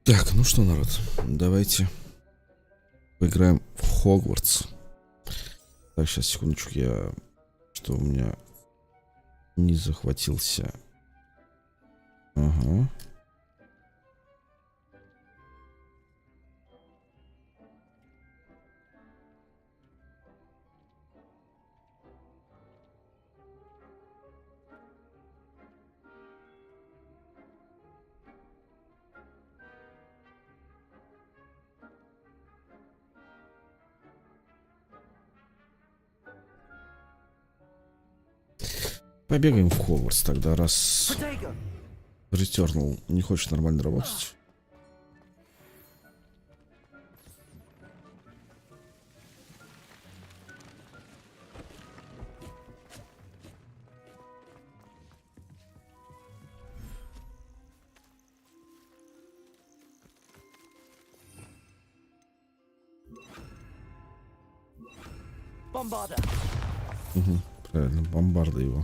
Так, ну что, народ, давайте поиграем в Хогвартс. Так, сейчас, секундочку, что у меня не захватился. Ага. Побегаем в Хогвартс тогда, раз Returnal не хочет нормально работать. Угу, правильно, бомбарда его.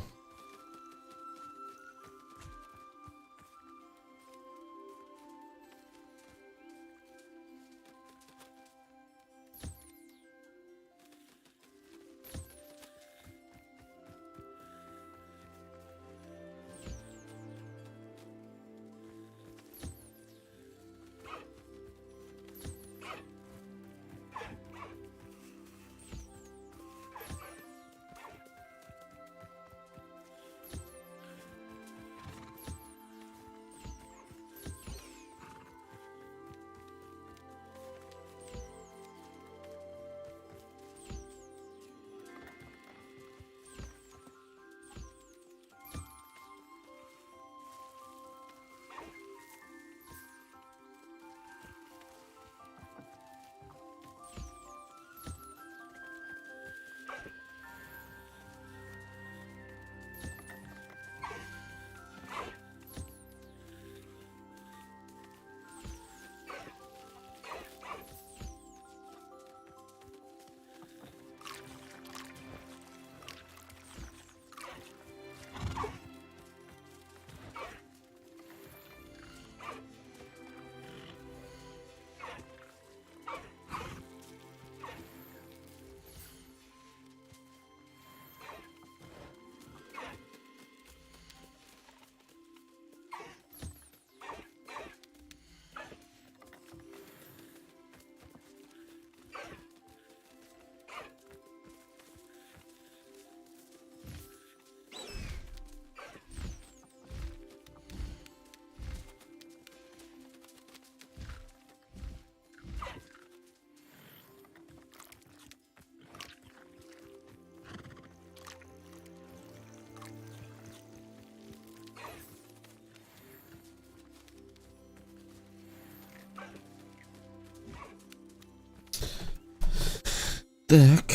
Так.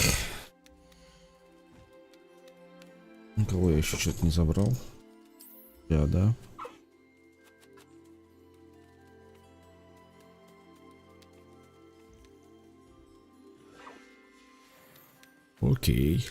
Кого я еще что-то не забрал? Я, да. Окей.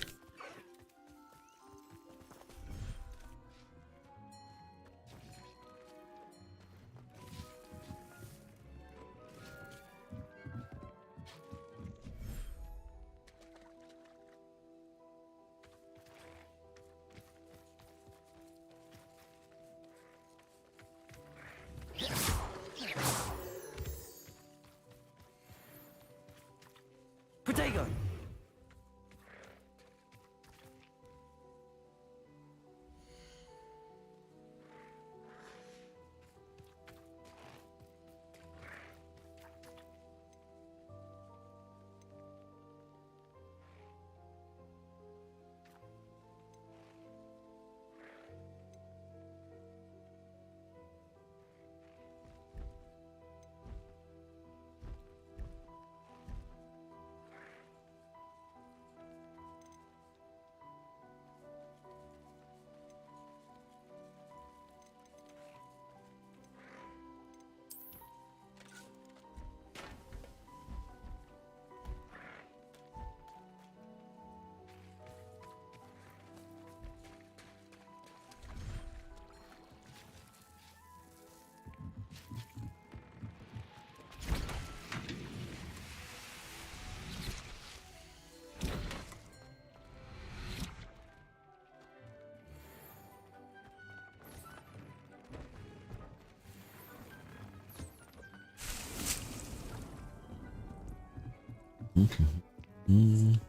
М.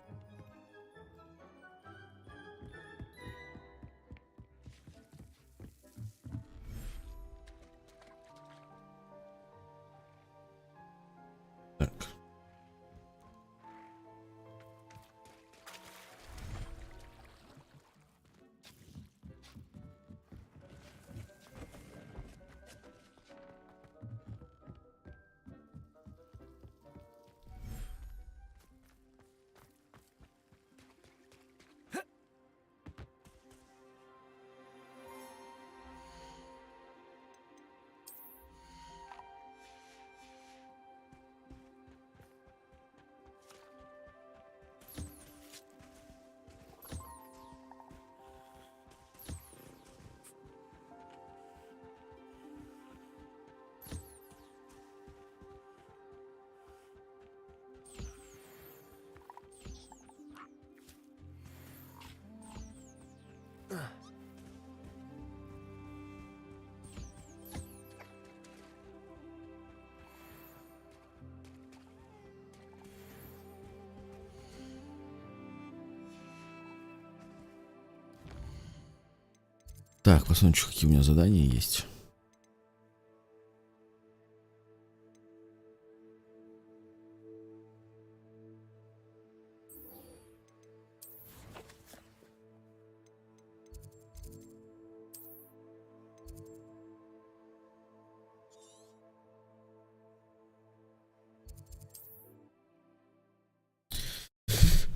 Так. Так, посмотрим, какие у меня задания есть.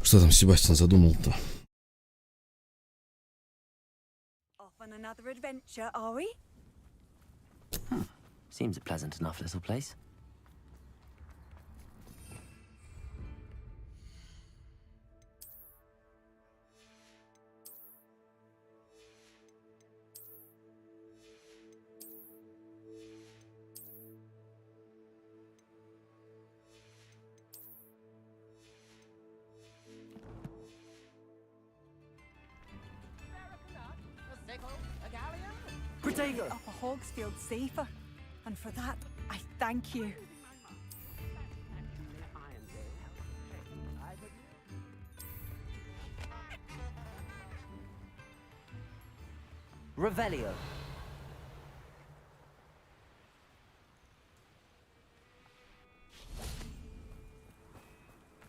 Что там Себастьян задумал-то? On another adventure, are we? Seems a pleasant enough little place. Protego! Up a Hogsfield safer, and for that, I thank you. Revelio.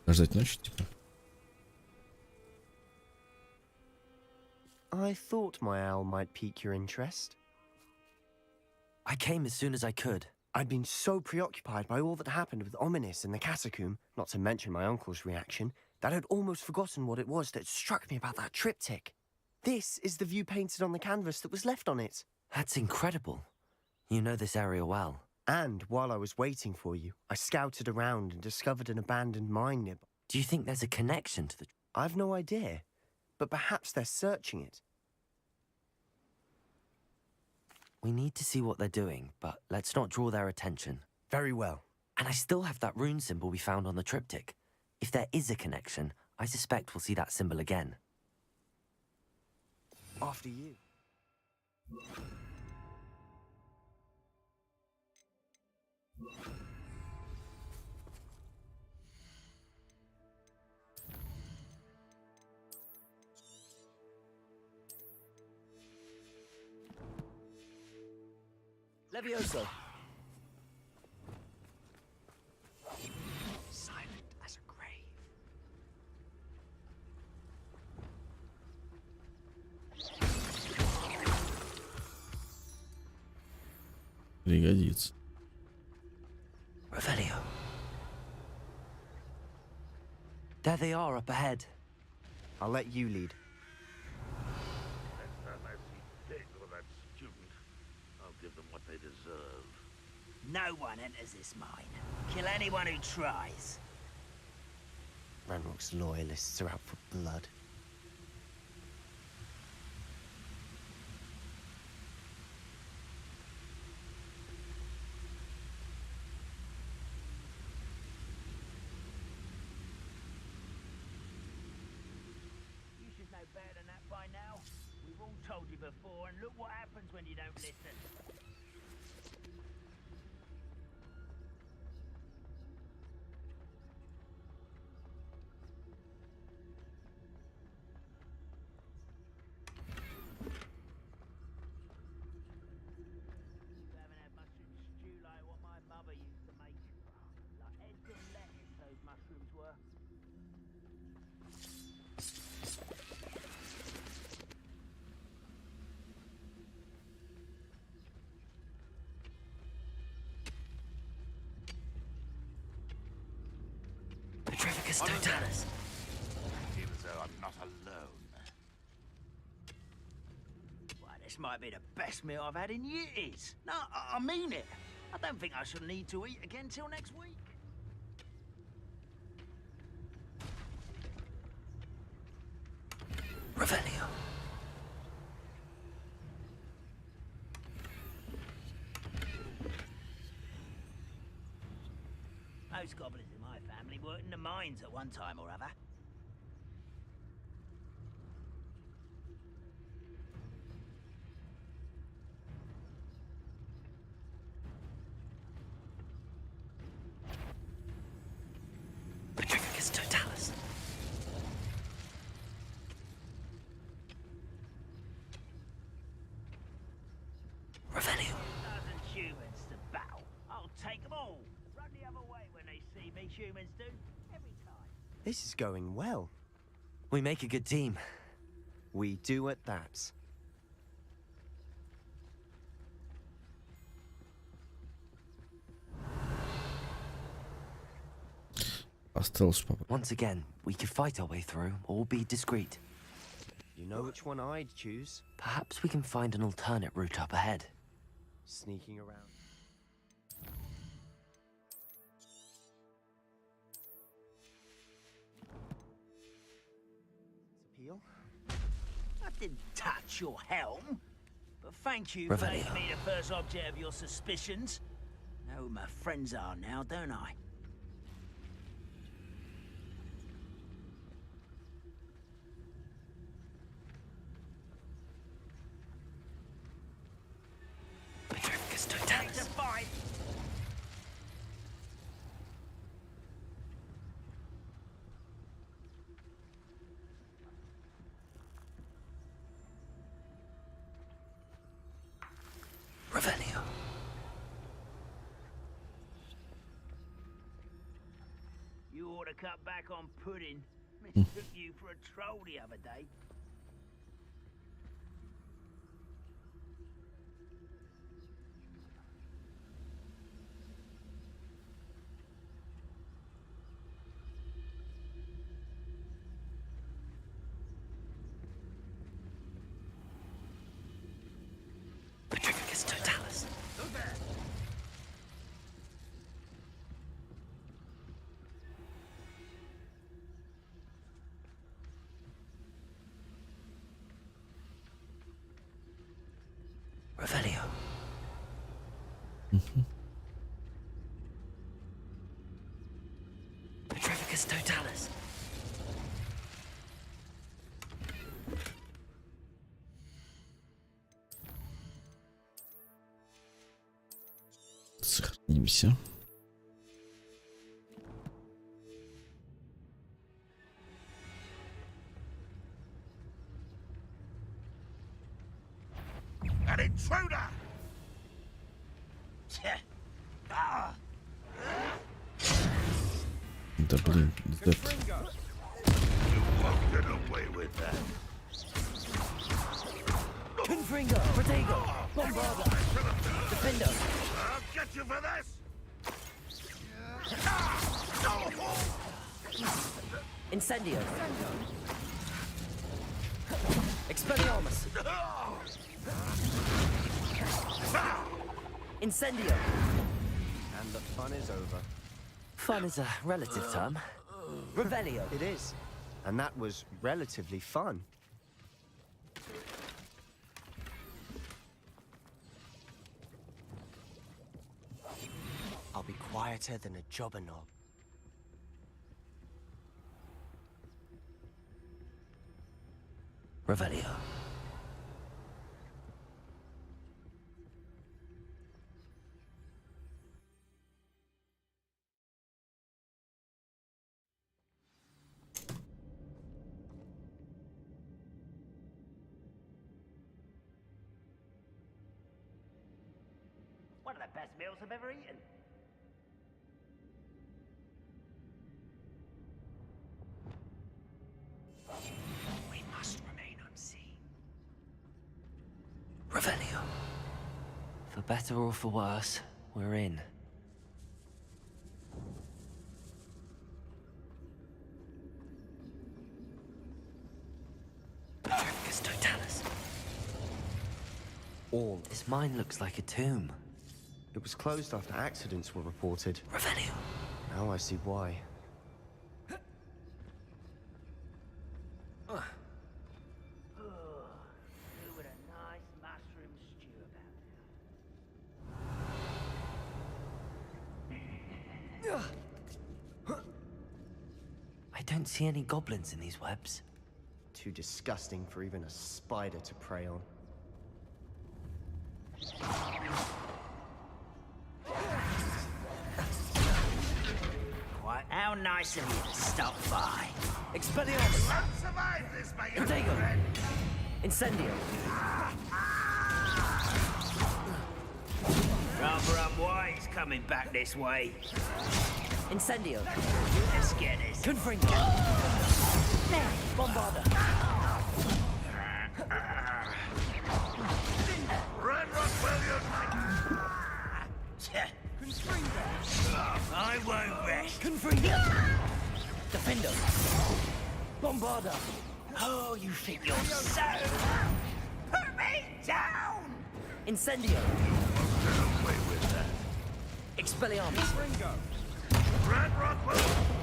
Ждать ночи, типа. I thought my owl might pique your interest. I came as soon as I could. I'd been so preoccupied by all that happened with Ominis in the catacomb, not to mention my uncle's reaction, that I'd almost forgotten what it was that struck me about that triptych. This is the view painted on the canvas that was left on it. That's incredible. You know this area well. And while I was waiting for you, I scouted around and discovered an abandoned mine nearby. Do you think there's a connection to the... I've no idea, but perhaps they're searching it. We need to see what they're doing, but let's not draw their attention. Very well. And I still have that rune symbol we found on the triptych. If there is a connection, I suspect we'll see that symbol again. After you. Levioso. Silent as a grave. Пригодится. Revelio. There they are up ahead. I'll let you lead. Next time I see Dick or that student, I'll give them what they deserve. No one enters this mine. Kill anyone who tries. Ranrock's loyalists are out for blood. You should know better than that by now. We've all told you before, and look what happens when you don't listen. Petrificus totalis. I feel as though I'm not alone. Well, this might be the best meal I've had in years. No, I mean it. I don't think I shall need to eat again till next week. Revelio. Most goblins in my family worked in the mines at one time or other. Petrificus totalis. Revelio. Dozen humans to battle. I'll take them all. Run the other way when they see me, humans do. Every time. This is going well. We make a good team. We do at that. Осталось папа. Once again, we could fight our way through or be discreet. You know which one I'd choose? Perhaps we can find an alternate route up ahead. Sneaking around. Appeal? I didn't touch your helm. But thank you for Revelio. making me the first object of your suspicions. Know who my friends are now, don't I? Petrificus Take totalis. the fight! Revelio. You ought to cut back on pudding. Mistook you for a troll the other day. Petrificus totalis. Revelio. Petrificus totalis. Сохранимся. An intruder! Да блин, да. You won't get away with that. Confringo. Protego. Bombarda. Defendo. I'll get you for this! Incendio. Expelliarmus. Incendio. And the fun is over. Fun is a relative term. Revelio. It is. And that was relatively fun. I'll be quieter than a jobber knob. Revelio. One of the best meals I've ever eaten. We must remain unseen. Revelio. For better or for worse, we're in. This mine looks like a tomb. It was closed after accidents were reported. Revelio. Now I see why. With a nice mushroom stew about I don't see any goblins in these webs. Too disgusting for even a spider to prey on. Quite how nice of you to stop by. Expelliarmus! Won't survive this, my young Protego! friend. Incendio! Rather unwise coming back this way. Incendio! Let's get this. Confringo! Bombarda! Run, William. I won't rest. Confringo! Defendo! Bombarda! Oh, you think you're so... Put me down! Incendio! Get away with that. Expelliarmus! Run, William.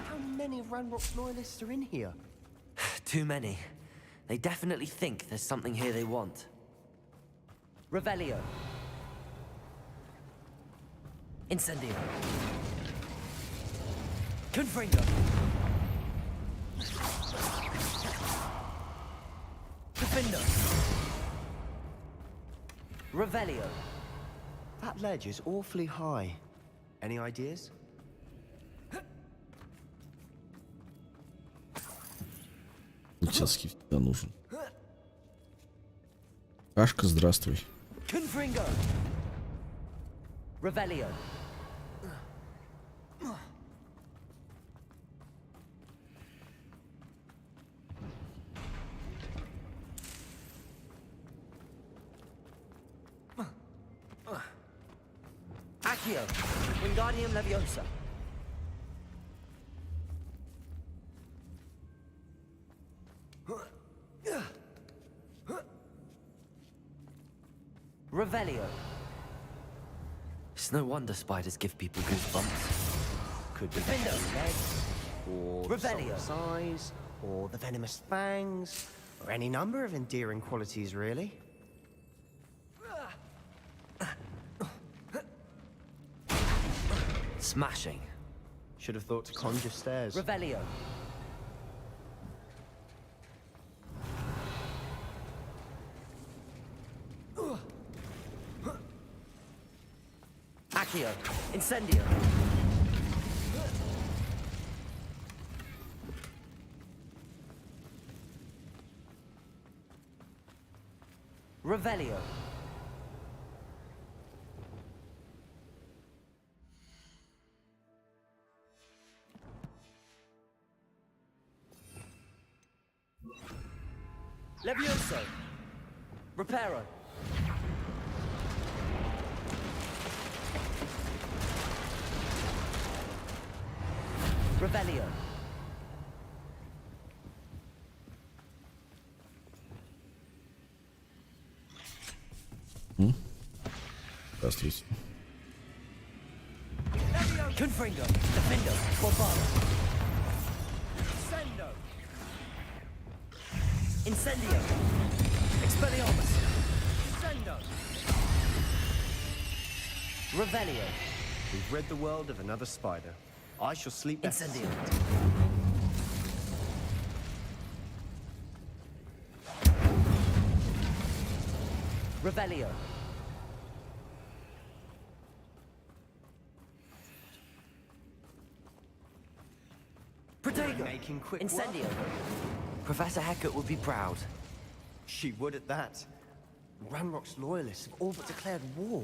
How many Ranrock's loyalists are in here? Too many. They definitely think there's something here they want. Revelio. Incendio. Confringo. Defendo. Revelio. That ledge is awfully high. Any ideas? Часский всегда нужен. Кашка, здравствуй. Confringo. Revelio. Accio. Wingardium Leviosa. Revelio. It's no wonder spiders give people goosebumps. Could be the Defendo. hairy legs, or the Revelio. soft size, or the venomous fangs, or any number of endearing qualities, really. Smashing. Should have thought to conjure stairs. Revelio. Accio. Incendio. Revelio. Levioso. Reparo. Revelio. Здравствуйте. Confringo. Defendo. Bombado. Sendo. Incendio. Expelliarmus. Sendo. Revelio. We've rid the world of another spider. I shall sleep better. Incendio. Revelio. Protego. Making quick Incendio. work. Professor Hecat would be proud. She would at that. Ranrock's loyalists have all but declared war.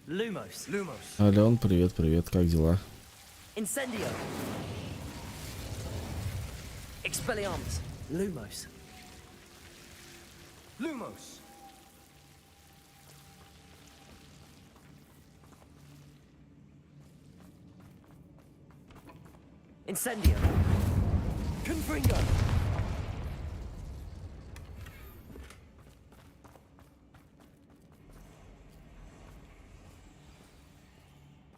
Lumos. Lumos. Ален, привет, привет, как дела? Incendio. Expelliarmus. Lumos. Lumos! Incendio. Confringo.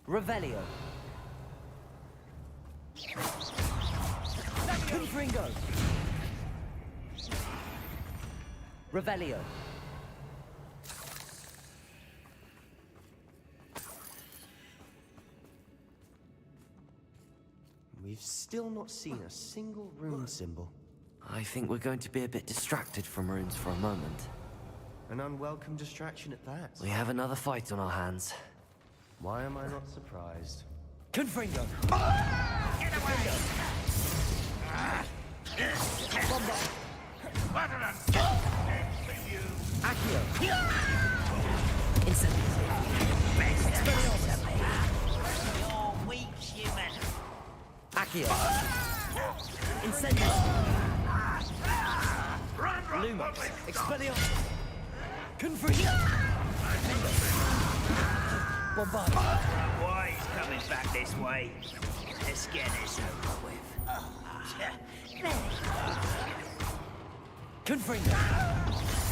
Revelio. Confringo. Revelio. We've still not seen a single rune symbol. I think we're going to be a bit distracted from runes for a moment. An unwelcome distraction at that. We have another fight on our hands. Why am I not surprised? Confringo. Get away! What an unfortunate for you! Accio. Incendio. You're weak, human. Accio. Incendio. Lumos. Expelliarmus. Confringo. Bombard. Why he's coming back this way? Let's get this over with. Confringo.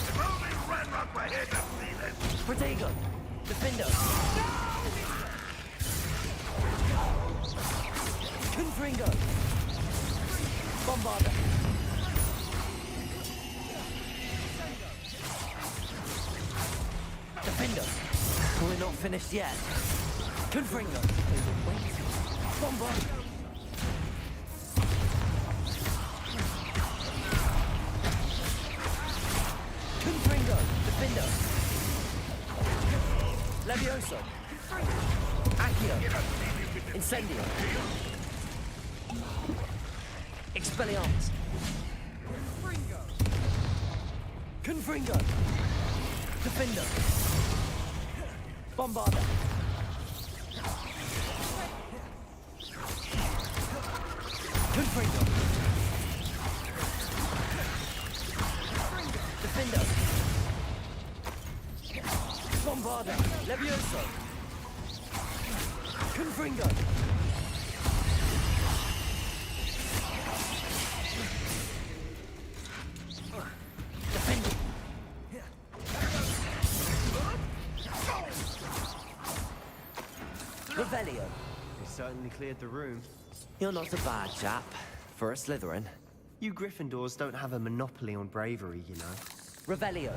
If only Red Rock were here to feel it. Protego. Defendo. Confringo. Bombarda. Defendo. We're not finished yet. Confringo. Bombarda. Confringo. Defendo. Levioso. Accio. Incendio. Expelliarmus. Confringo. Defendo. Bombarda. Confringo. Defendo. Bombarda. Levioso. Confringo. Defendo. Revelio. They certainly cleared the room. You're not a bad chap for a Slytherin. You Gryffindors don't have a monopoly on bravery, you know. Revelio.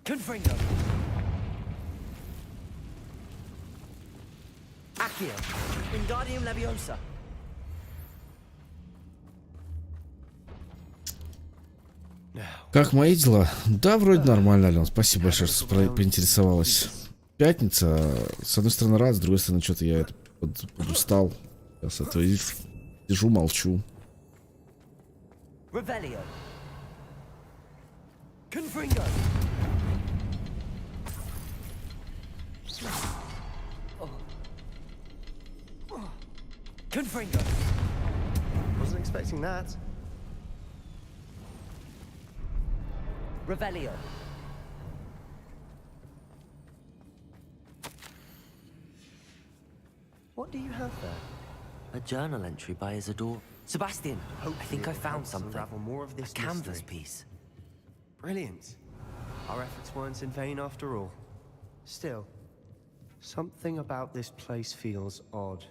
Confringo. Accio. Wingardium Leviosa. Как мои дела? Да, вроде нормально, Ален. Спасибо большое, что поинтересовалась. Пятница. С одной стороны рад, с другой стороны что-то я это подустал. Сейчас это сижу, молчу. Revelio. Confringo. Confringo. Wasn't expecting that. Revelio. What do you have there? A journal entry by Isidore. Sebastian, I think I found something. Unravel more of A this canvas mystery. piece. Brilliant. Our efforts weren't in vain after all. Still, something about this place feels odd.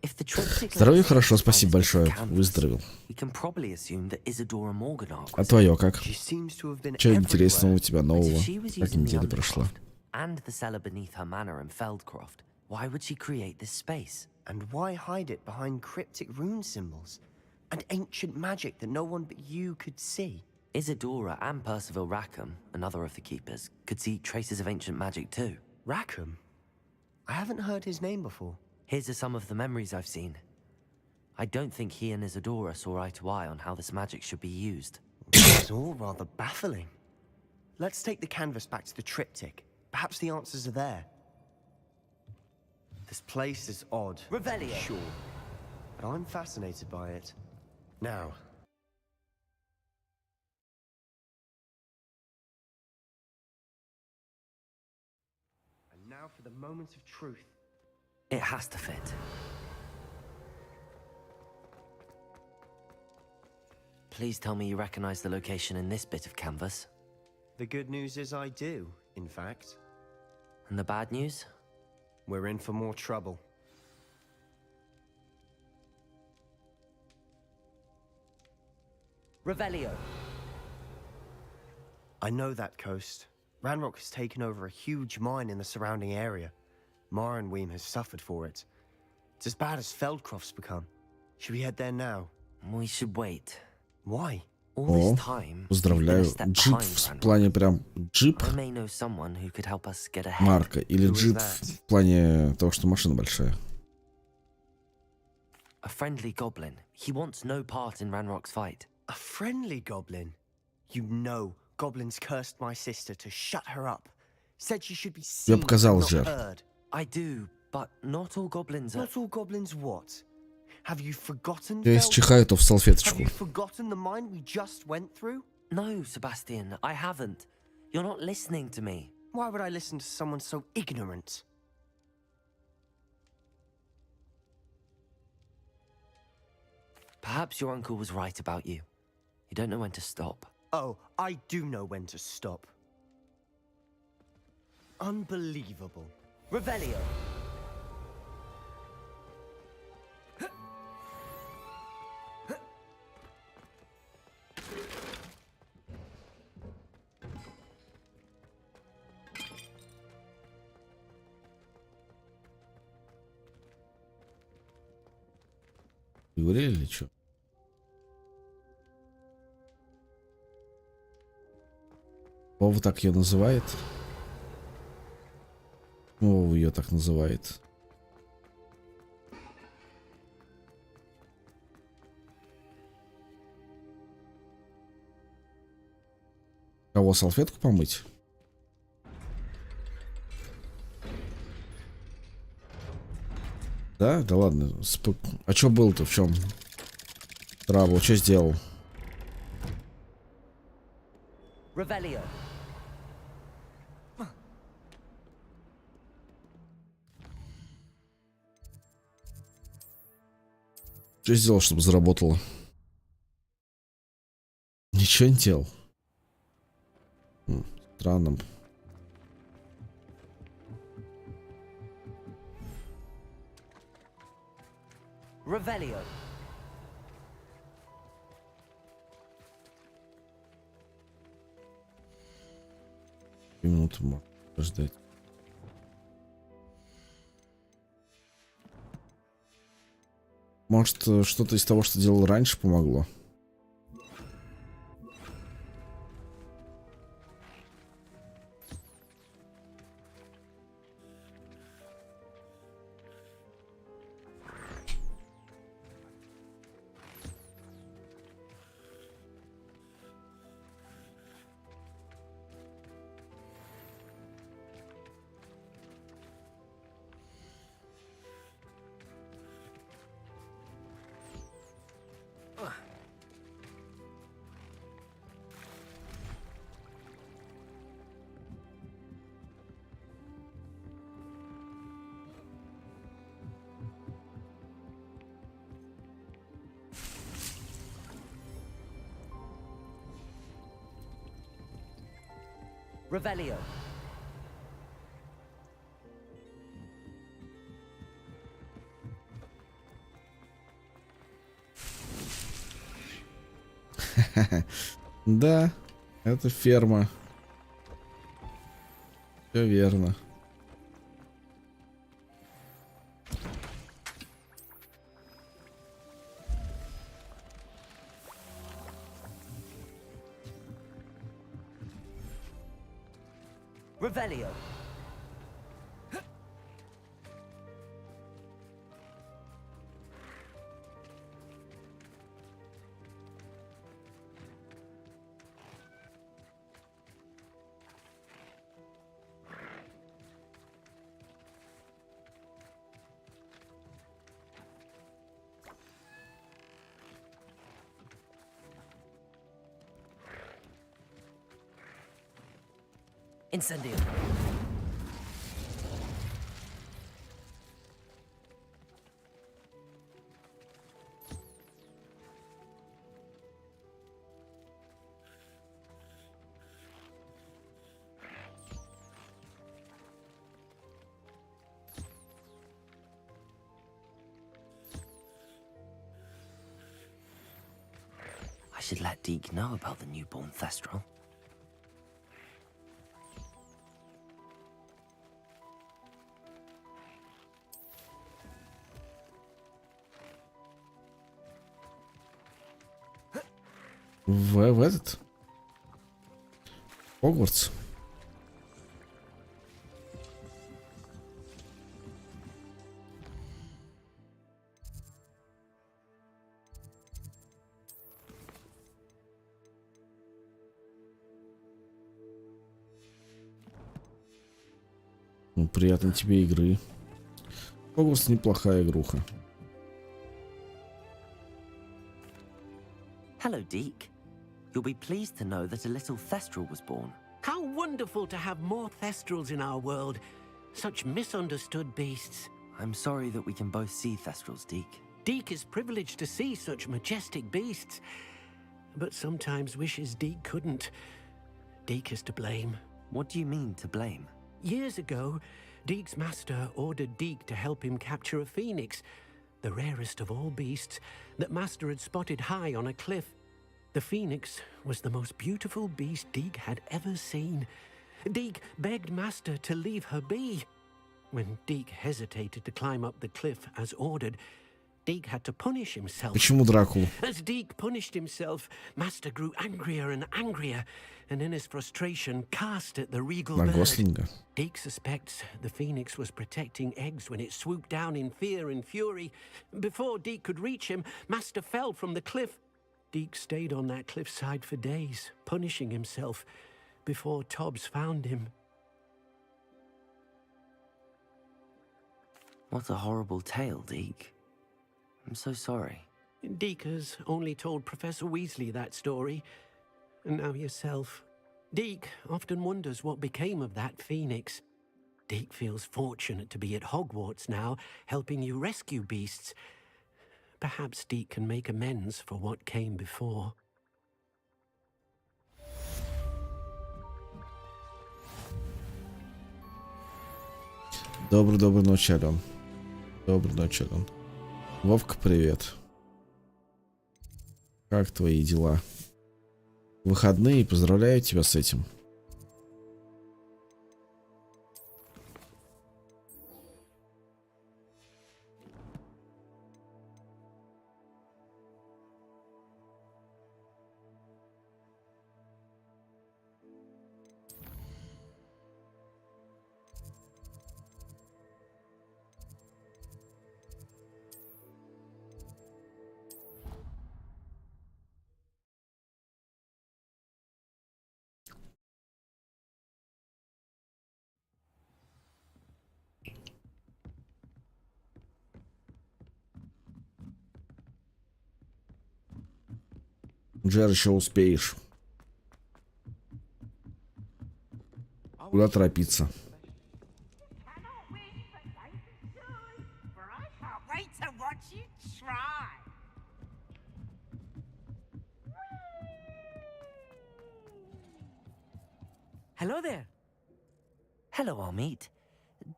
If the triptych Здоровье lets хорошо, us спасибо find this большое. canvas, Выздоровел. we can probably assume that Isidora Morganach А was твое как? She seems to have been Что интересного у everywhere. тебя But нового? if she was Как using the неделя прошла? Undercroft and the cellar beneath her manor in Feldcroft, why would she create this space? And why hide it behind cryptic rune symbols? And ancient magic that no one but you could see? Isidora and Percival Rackham, another of the keepers, could see traces of ancient magic too. Rackham? I haven't heard his name before. Here's some of the memories I've seen. I don't think he and Isidora saw eye to eye on how this magic should be used. It's all rather baffling. Let's take the canvas back to the triptych. Perhaps the answers are there. This place is odd, Revelio. sure, but I'm fascinated by it. Now, and now for the moment of truth. It has to fit. Please tell me you recognize the location in this bit of canvas. The good news is I do, in fact. And the bad news? We're in for more trouble. Revelio. I know that coast. Ranrock has taken over a huge mine in the surrounding area. Marrenweem has suffered for it. It's as bad as Feldcroft's become. Should we head there now? We should wait. Why? All О, this time, поздравляю. you've been a step Джип behind в Ranrock. плане прям джип I may know someone who could help us get ahead. марка или Who is джип that? в плане того, что машина большая. A friendly goblin. He wants no part in Ranrock's fight. A friendly goblin? You know, goblins cursed my sister to shut her up. Said she should be seen, показалось, not Жер. heard. I do, but not all goblins are... Not all goblins what? Have you forgotten Если Feldcroft? чихаю, то в Have салфеточку. you forgotten the mine we just went through? No, Sebastian, I haven't. You're not listening to me. Why would I listen to someone so ignorant? Perhaps your uncle was right about you. You don't know when to stop. Oh, I do know when to stop. Unbelievable. Revelio. Говорили или что? Вова так ее называет. Вова ее так называет. Кого, салфетку помыть? Да? Да ладно. А что было-то, в чем? Трабл, что сделал? Revelio. Что сделал, чтобы заработало? Ничего не делал. Странно. Revelio. Минуту можно ждать. Может, что-то из того, что делал раньше, помогло? Revelio. Да, это ферма. Все верно. Revelio. Incendio. I should let Deke know about the newborn Thestral. В этот? Хогвартс. Ну, приятной тебе игры. Хогвартс неплохая игруха. Hello, Deke. You'll be pleased to know that a little Thestral was born. How wonderful to have more Thestrals in our world. Such misunderstood beasts. I'm sorry that we can both see Thestrals, Deke. Deke is privileged to see such majestic beasts, but sometimes wishes Deke couldn't. Deke is to blame. What do you mean, to blame? Years ago, Deke's master ordered Deke to help him capture a phoenix, the rarest of all beasts, that master had spotted high on a cliff. The phoenix was the most beautiful beast Deke had ever seen. Deke begged master to leave her be. When Deke hesitated to climb up the cliff as ordered, Deke had to punish himself. Почему Дракулу? As Deke punished himself, master grew angrier and angrier, and in his frustration cast at the regal На bird. Гослинга. Deke suspects the phoenix was protecting eggs when it swooped down in fear and fury. Before Deke could reach him, master fell from the cliff. Deke stayed on that cliffside for days, punishing himself, before Tobbs found him. What a horrible tale, Deke. I'm so sorry. Deke has only told Professor Weasley that story, and now yourself. Deke often wonders what became of that phoenix. Deke feels fortunate to be at Hogwarts now, helping you rescue beasts. Perhaps Deke can make amends for what came before. Доброй ночи, Ален. Доброй ночи, Ален. Вовка, привет. Как твои дела? Выходные, поздравляю тебя с этим. Джер, еще успеешь. Куда торопиться? Hello there. Hello, Armeet.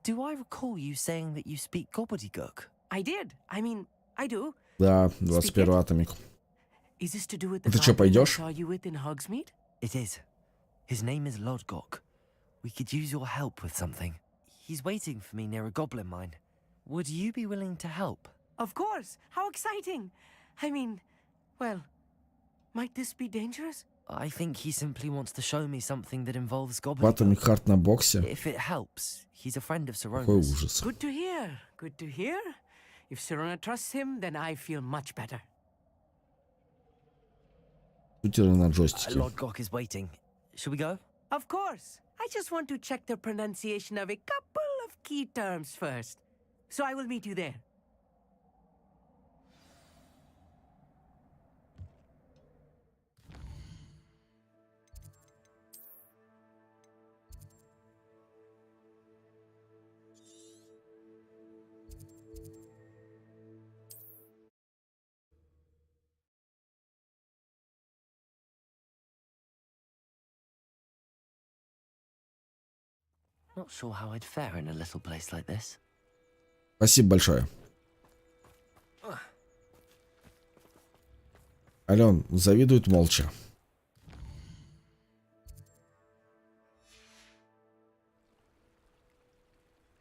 Do I recall you saying that you speak gobbledygook? I did. I mean, I do. Да, 21 атомик. Is this to do with the Ты что, goblin I пойдешь? saw you with in Hogsmeade? It is. His name is Lodgok. We could use your help with something. He's waiting for me near a goblin mine. Would you be willing to help? Of course. How exciting. I mean, well, might this be dangerous? I think he simply wants to show me something that involves Атомик gobbledygook. карт на боксе. If it helps, he's a friend of Какой Sirona's. ужас. Good to hear. Good to hear. If Sirona trusts him, then I feel much better. Шутеры на джойстике. Lodgok is waiting. Shall we go? Of course. I just want to check the pronunciation of a couple of key terms first. So I will meet you there. Not sure how I'd fare in a little place like this. Спасибо большое. Ален завидует молча.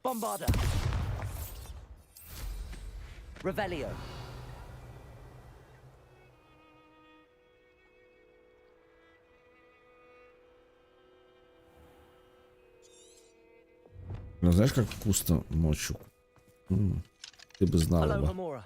Bombarda. Revelio. Ну, знаешь, как вкусно ночью? Ты бы знала Hello, бы. Hamura.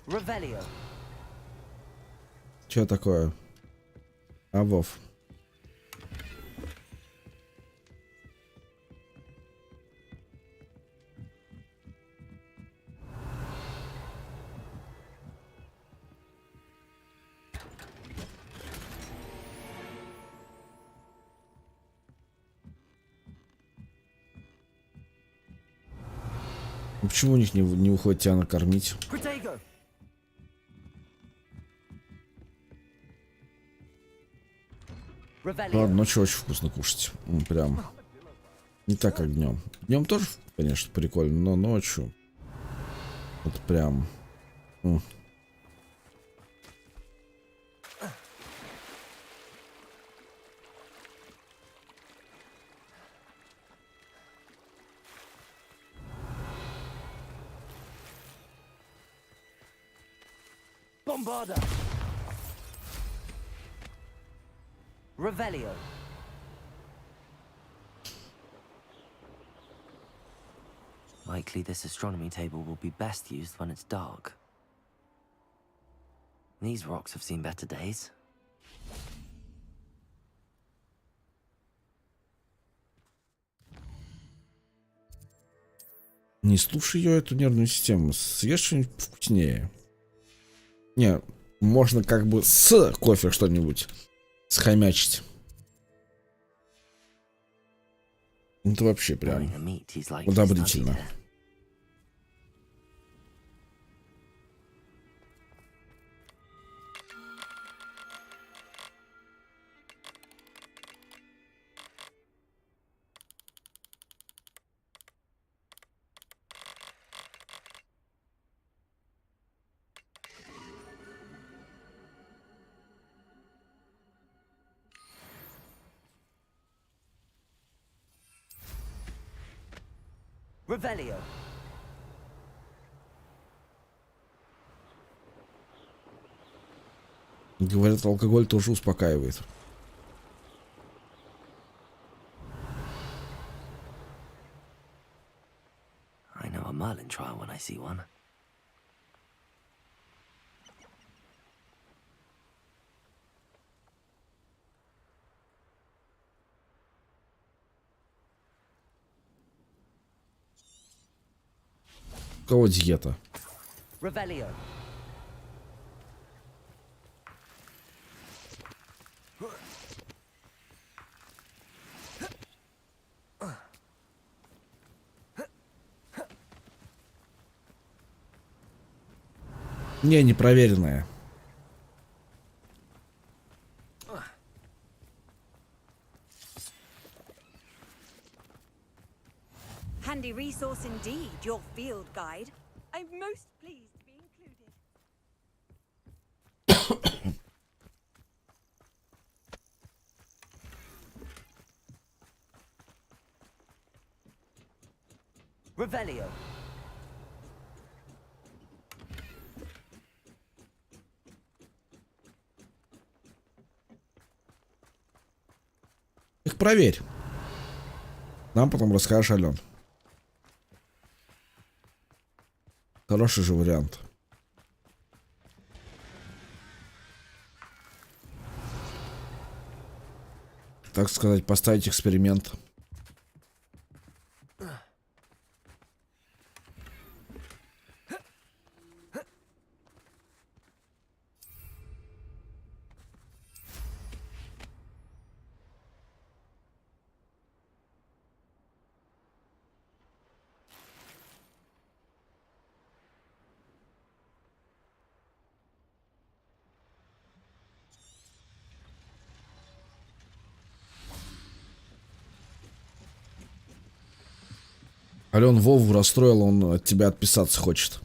Revelio. Что такое? А, Вов. Ну, почему у них не выходит тебя накормить? Protego. Revelio. Ладно, ночью очень вкусно кушать. Прям. Не так, как днем. Днем тоже, конечно, прикольно, но ночью. Вот прям. Bombarda. Revelio. Likely this astronomy table will be best used when it's dark. These rocks have seen better days. Не слушай ее, эту нервную систему. Съешь что-нибудь вкуснее. Не, можно как бы с кофе что-нибудь схомячить. Это вообще прям удобрительно. Revelio. Говорят, алкоголь тоже успокаивает. I know a Merlin trial when I see one. У кого диета? Revelio. Не, непроверенная. Handy resource indeed, your field guide. I'm most pleased to be included. Revelio. Их проверь. Нам потом расскажешь, Ален. Хороший же вариант. Так сказать, поставить эксперимент. Ален Вову расстроил, он от тебя отписаться хочет.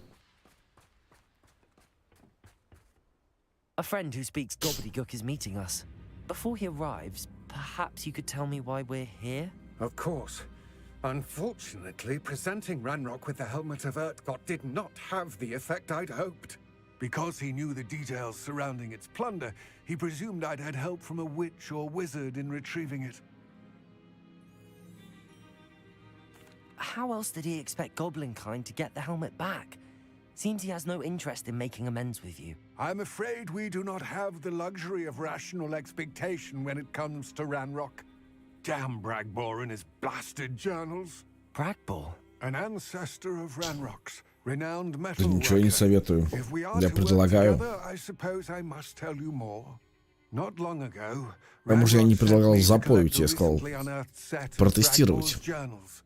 A friend who speaks gobbledygook is meeting us. Before he arrives, perhaps you could tell me why we're here? Of course. Unfortunately, presenting Ranrock with the helmet of Urtkot did not have the effect I'd hoped. Because he knew the details surrounding its plunder, he presumed I'd had help from a witch or wizard in retrieving it. How else did he expect Goblinkind to get the helmet back? Seems he has no interest in making amends with you. I'm afraid we do not have the luxury of rational expectation when it comes to Ranrock. Damn Bragbor and his blasted journals. Bragbor? An ancestor of Ranrock's, renowned Да metal ничего не worker. советую. If we are Я to work предлагаю. together, I suppose I must tell you more. Not long ago, Потому что я не Ranrock предлагал sent me to запоить, collect я the сказал recently unearthed set of протестировать. Bragbor's journals.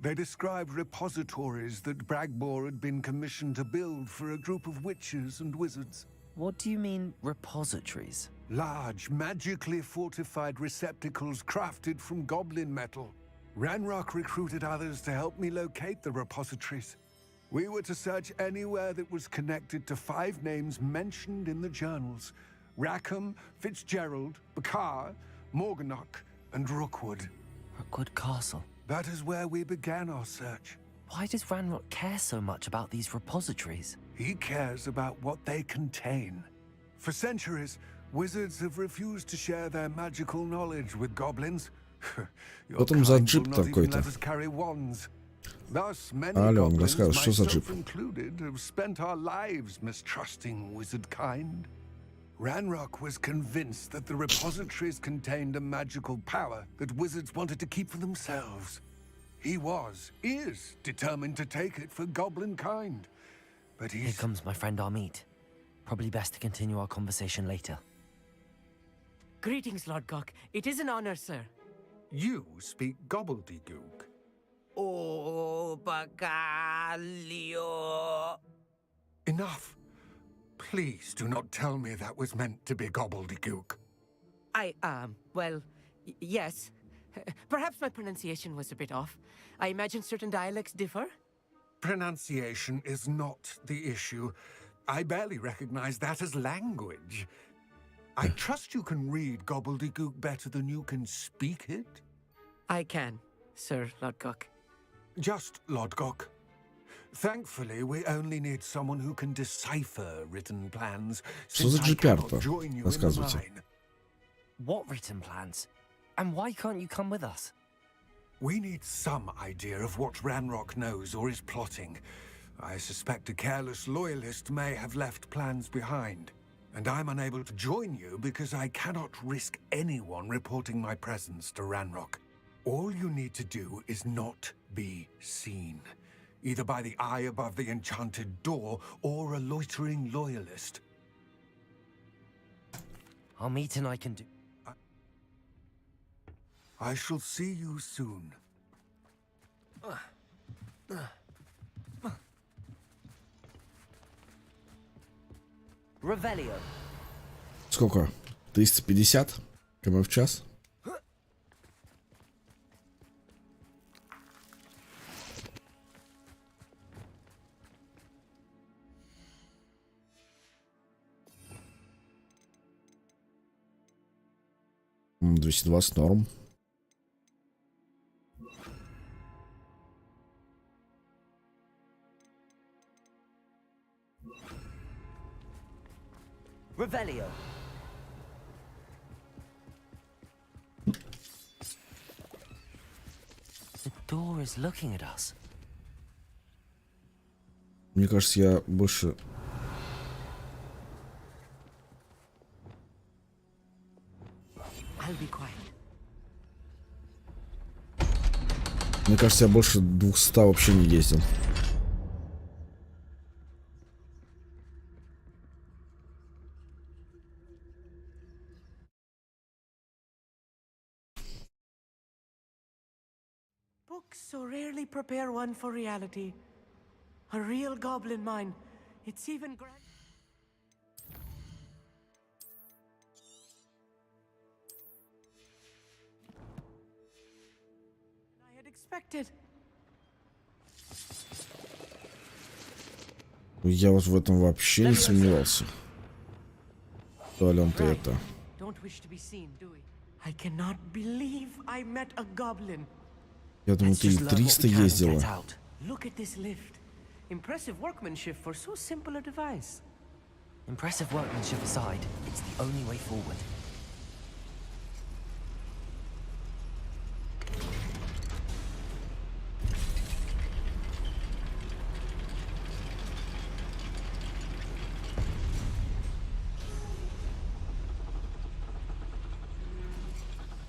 They described repositories that Bragbor had been commissioned to build for a group of witches and wizards. What do you mean, repositories? Large, magically fortified receptacles crafted from goblin metal. Ranrock recruited others to help me locate the repositories. We were to search anywhere that was connected to 5 names mentioned in the journals: Rackham, Fitzgerald, Bakar, Morganach, and Rookwood. Rookwood Castle. That is where we began our search. Why does Ranrock care so much about these repositories? He cares about what they contain. For centuries, wizards have refused to share their magical knowledge with goblins. Your Что там за kind джип will not even такой-то? let us carry wands. Thus, many Ален, goblins, расскажешь, что за джип? myself included, have spent our lives mistrusting wizard kind. Ranrock was convinced that the repositories contained a magical power that wizards wanted to keep for themselves. He is determined to take it for goblin kind. But Here he's... comes my friend Amit. Probably best to continue our conversation later. Greetings, Lord Gok. It is an honor, sir. You speak gobbledygook. Oh, Bacalio. Enough. Please do not tell me that was meant to be gobbledygook. Well, yes. Perhaps my pronunciation was a bit off. I imagine certain dialects differ. Pronunciation is not the issue. I barely recognize that as language. I trust you can read gobbledygook better than you can speak it. I can, Sir Lord Gok. Just Lodgok. Thankfully, we only need someone who can decipher written plans. Что за since I cannot GPR-то? join you in the Рассказывайте. mine. What written plans? And why can't you come with us? We need some idea of what Ranrock knows or is plotting. I suspect a careless loyalist may have left plans behind. And I'm unable to join you because I cannot risk anyone reporting my presence to Ranrock. All you need to do is not be seen. Either by the eye above the enchanted door or a loitering loyalist. Amit and I can do... I shall see you soon. Revelio. Сколько? 350 км в час? М, 220 норм. Revelio. The door is looking at us. Мне кажется, я больше... I'll be quiet. Мне кажется, я больше 200 вообще не ездил. Books so rarely prepare one for reality. A real goblin mine. It's even grand. I had expected. Я вот в этом вообще не сомневался. То, Ален, ты это... Don't wish to be seen, do we? I cannot believe I met a goblin. Я думал, Let's ты just learn what we 300 can and ездила. get out. Look at this lift. Impressive workmanship for so simple a device. Impressive workmanship aside, it's the only way forward.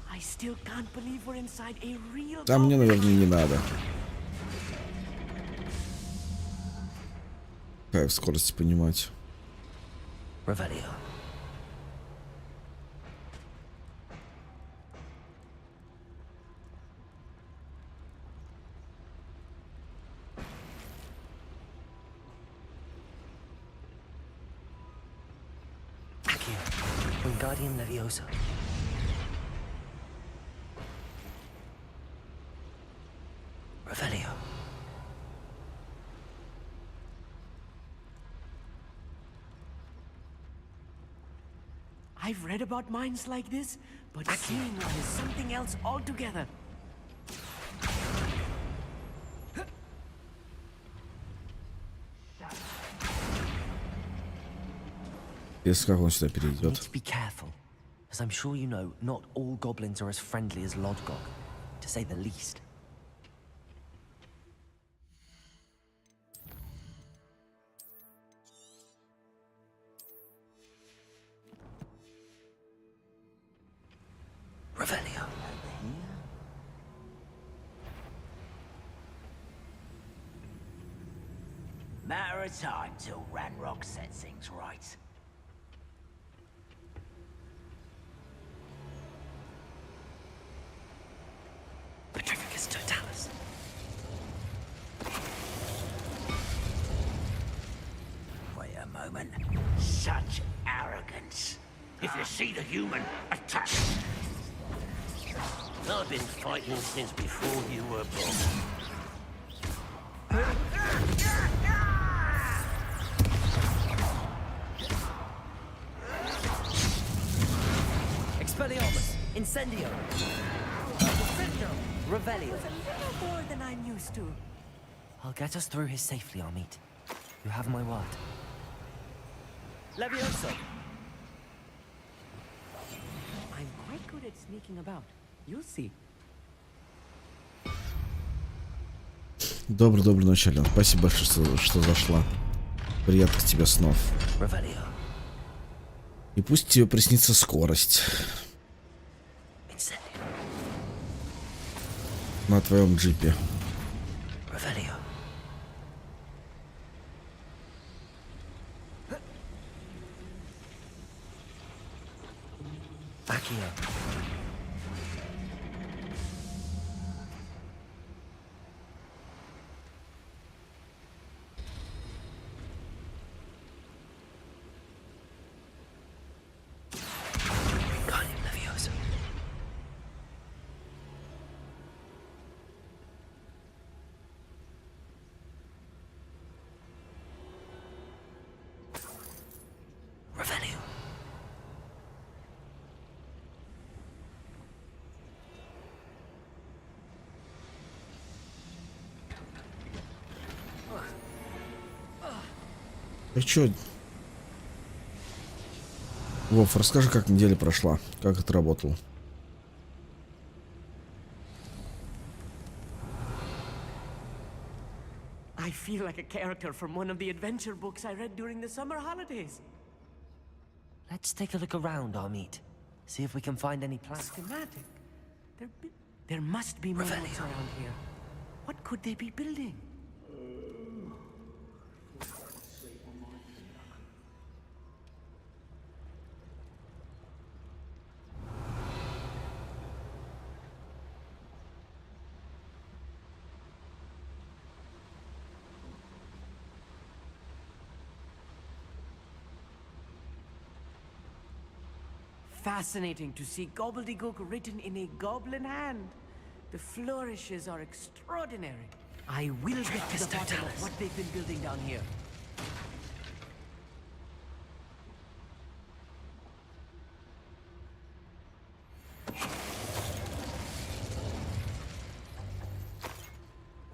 I still can't believe we're inside a real А мне, goblin. наверное, не надо. Какая в скорости понимать. Revelio. Accio. Wingardium Leviosa. Revelio. I've read about minds like this, but seeing one is something else altogether. Если как он сюда Need перейдет. to be careful. As I'm sure you know, not all goblins are as friendly as Lodgok, to say the least. Revelio. Matter of time till Ranrock sets things right. Petrificus Totalis. Wait a moment. Such arrogance. If you see the human, attack. I've been fighting since before you were born. Expelliarmus. Incendio. Incendio. Revelio. A little more than I'm used to. I'll get us through here safely, Armit. You have my word. Levioso. I'm quite good at sneaking about. You'll see. Доброй ночи, Ален. Спасибо большое, что зашла. Приятных тебе снов. Revelio. И пусть тебе приснится скорость Incendio. на твоем джипе. Revelio. Accio. Wingardium Leviosa. Revelio. Ты чё? Вов, расскажи, как неделя прошла, как это работало. I feel like a character from one of the adventure books I read during the summer holidays. Let's take a look around, Armit. See if we can find any plans. Schematic. There must be more Revelio. around here. What could they be building? Fascinating to see gobbledygook written in a goblin hand. The flourishes are extraordinary. I will get to the bottom of what they've been building down here.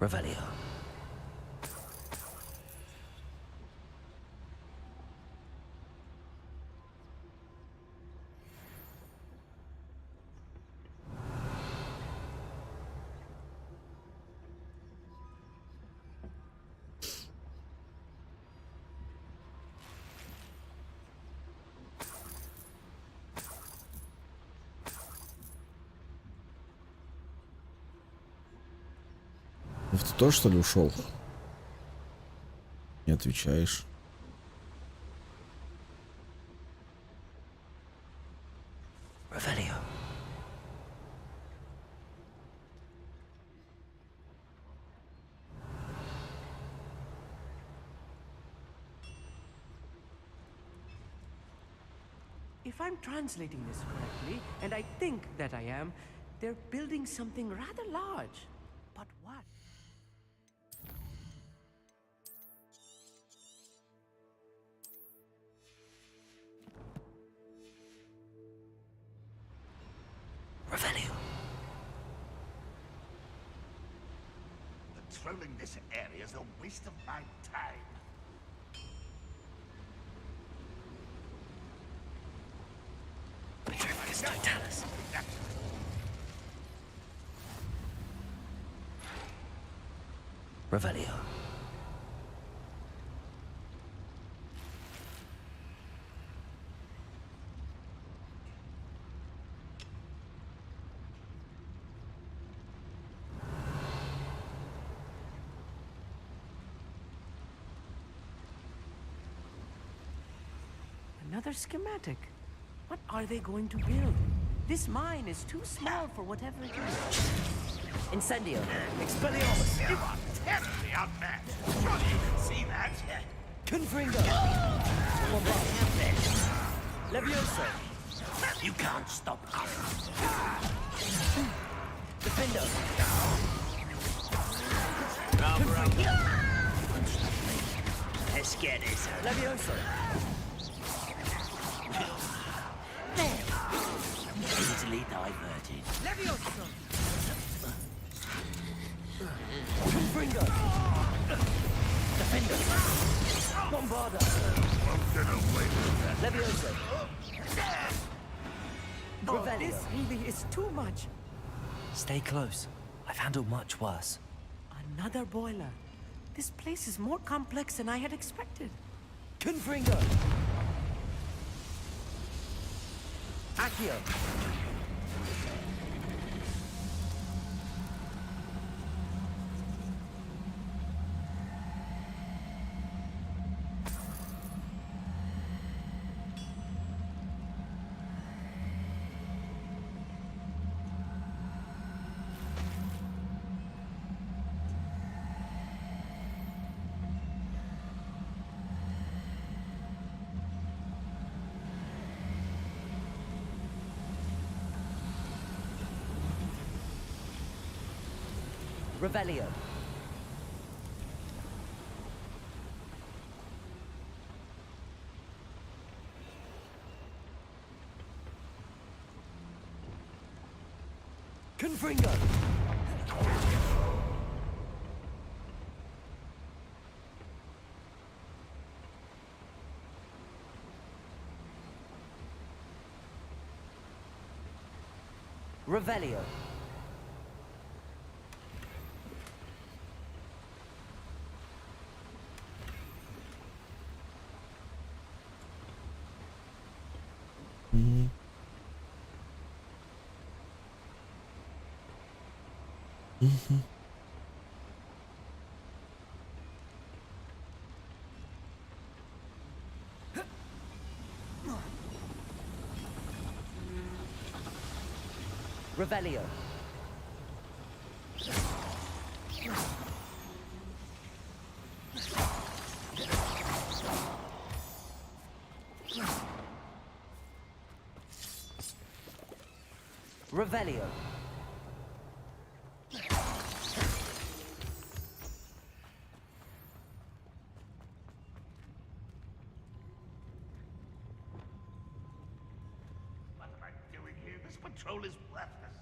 Revelio. Ты тоже, что ли, ушел? Не отвечаешь. Revelio. If I'm translating this correctly, and I think that I am, they're building something rather large. But what? Revelio. Patrolling this area is a waste of my time. Petrificus Totalis. Revelio. Another schematic. What are they going to build? This mine is too small for whatever it is. Incendio. Expelliarmus! You are terribly outmatched. Surely you can see that. Confringo. Levioso. You can't stop us. Defendo. Let's get this. Levioso. Easily diverted. Levioso! Confringo. Defendo. Bombarda. Levioso. Oh, Revelio. this really is too much. Stay close. I've handled much worse. Another boiler. This place is more complex than I had expected. Confringo. Accio. Revelio. Confringo. Revelio. Revelio. Revelio. What am I doing here? This patrol is worthless.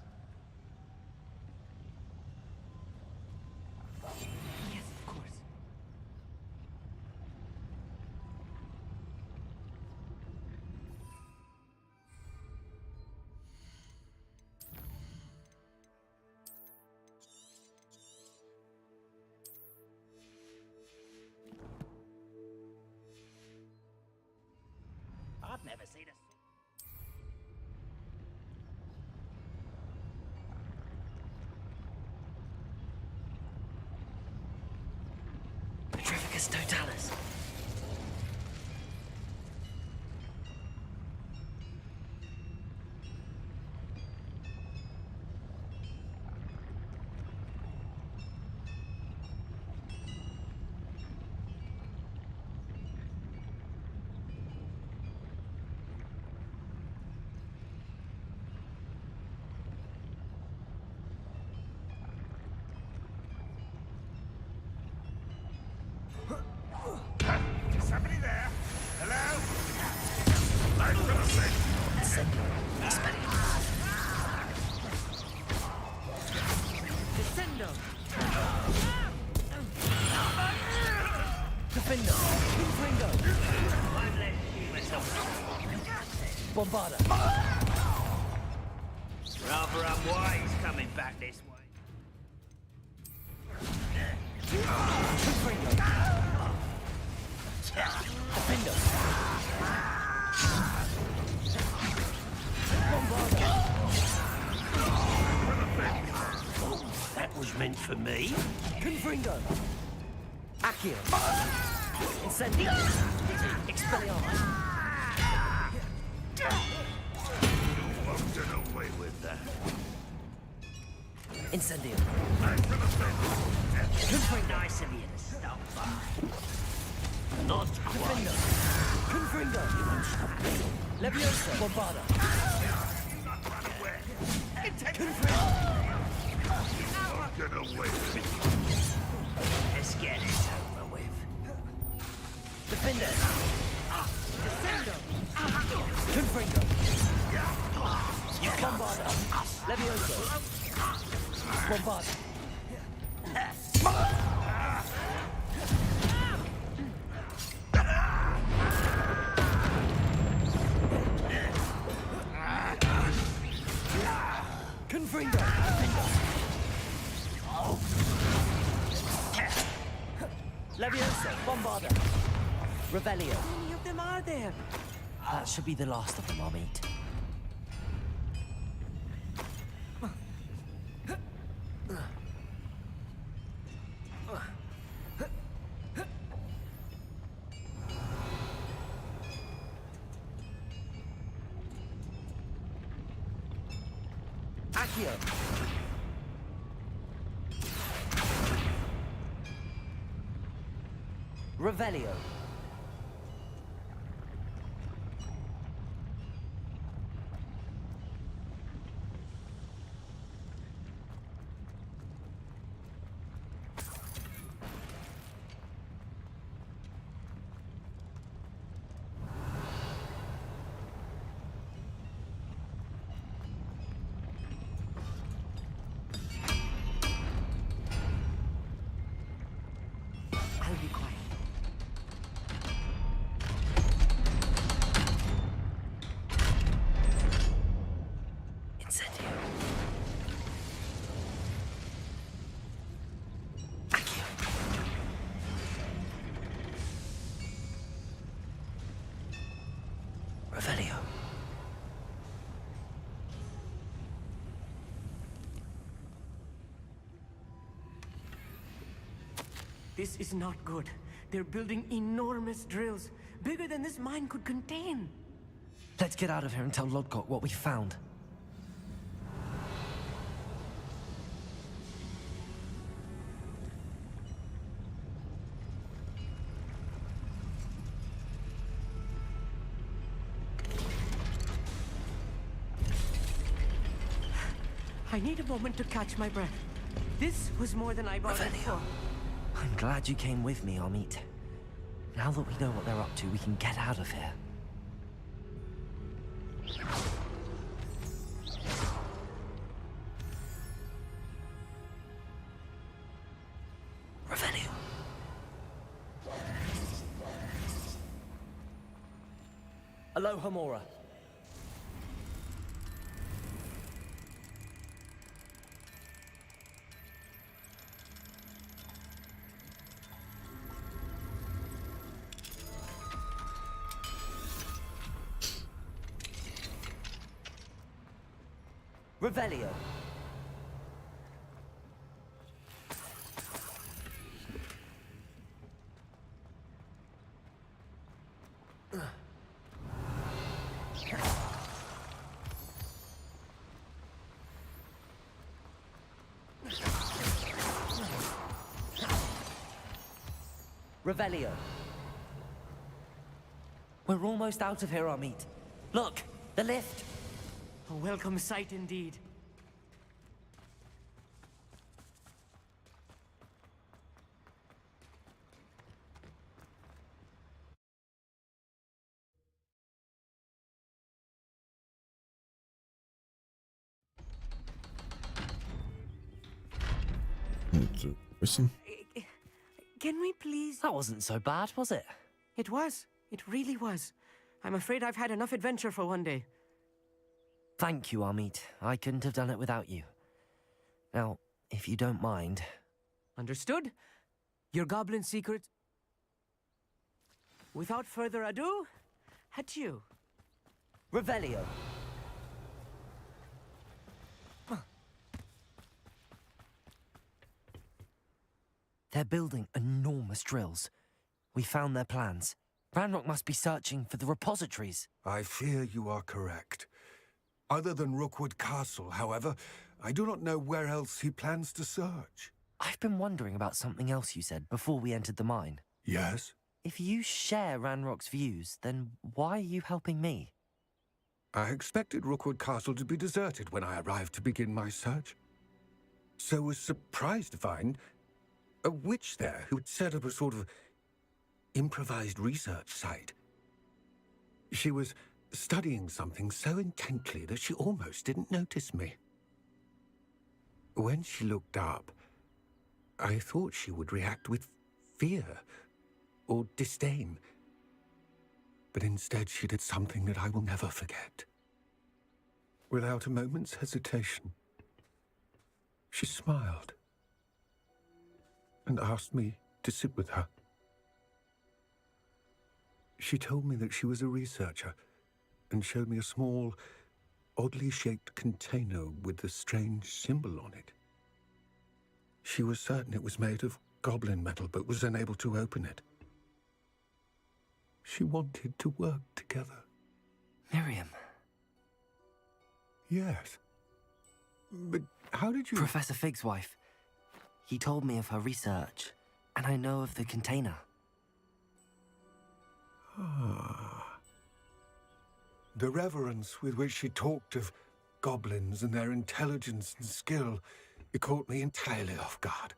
Tempus Totalis. Somebody there? Hello? I'm gonna say. Descendo. Defender. Confringo. Bombarda. Rather unwise coming back this way. Confringo. Defender. Bombarda. That was meant for me. Confringo. Accio. Incendio. Expelliarmus. Won't get away with that. Incendio. Nice of you to stop by. Not quite. Confringo. Leviosa. Bombarda. Confringo. Won't get away with it. Let's get this over with. Defender. Descendo. Confringo. Bombarda. Leviosa. Bombarda. Confringo. Leviosa. Bombarda. Revelio. How many of them are there? That should be the last of them, I'll meet. Accio. Revelio. I'll be quiet. Incendio. Accio. Revelio. This is not good. They're building enormous drills, bigger than this mine could contain. Let's get out of here and tell Lodgok what we found. I need a moment to catch my breath. This was more than I bargained Revelio. for. I'm glad you came with me, Amit. Now that we know what they're up to, we can get out of here. Revelio. Aloha Mora. Revelio. Revelio. We're almost out of here, Amit. Look, the lift. A welcome sight indeed. Вот, 8. Can we please? That wasn't so bad, was it? It was. It really was. I'm afraid I've had enough adventure for one day. Thank you, Amit. I couldn't have done it without you. Now, if you don't mind... Understood? Your goblin secret? Without further ado, adieu. Revelio. They're building enormous drills. We found their plans. Ranrock must be searching for the repositories. I fear you are correct. Other than Rookwood Castle, however, I do not know where else he plans to search. I've been wondering about something else you said before we entered the mine. Yes? If you share Ranrock's views, then why are you helping me? I expected Rookwood Castle to be deserted when I arrived to begin my search. So was surprised to find a witch there who had set up a sort of improvised research site. She was studying something so intently that she almost didn't notice me. When she looked up, I thought she would react with fear or disdain. But instead she did something that I will never forget. Without a moment's hesitation, she smiled and asked me to sit with her. She told me that she was a researcher and showed me a small, oddly shaped container with a strange symbol on it. She was certain it was made of goblin metal, but was unable to open it. She wanted to work together. Miriam. Yes. But how did you... Professor Fig's wife. He told me of her research, and I know of the container. Ah. The reverence with which she talked of goblins and their intelligence and skill, it caught me entirely off guard.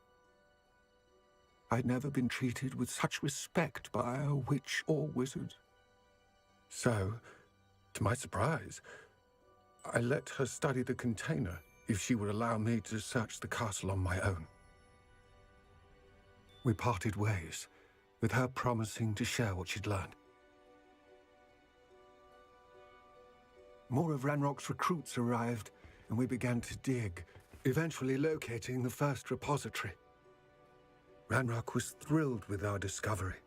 I'd never been treated with such respect by a witch or wizard. So, to my surprise, I let her study the container if she would allow me to search the castle on my own. We parted ways, with her promising to share what she'd learned. More of Ranrock's recruits arrived, and we began to dig, eventually locating the first repository. Ranrock was thrilled with our discovery,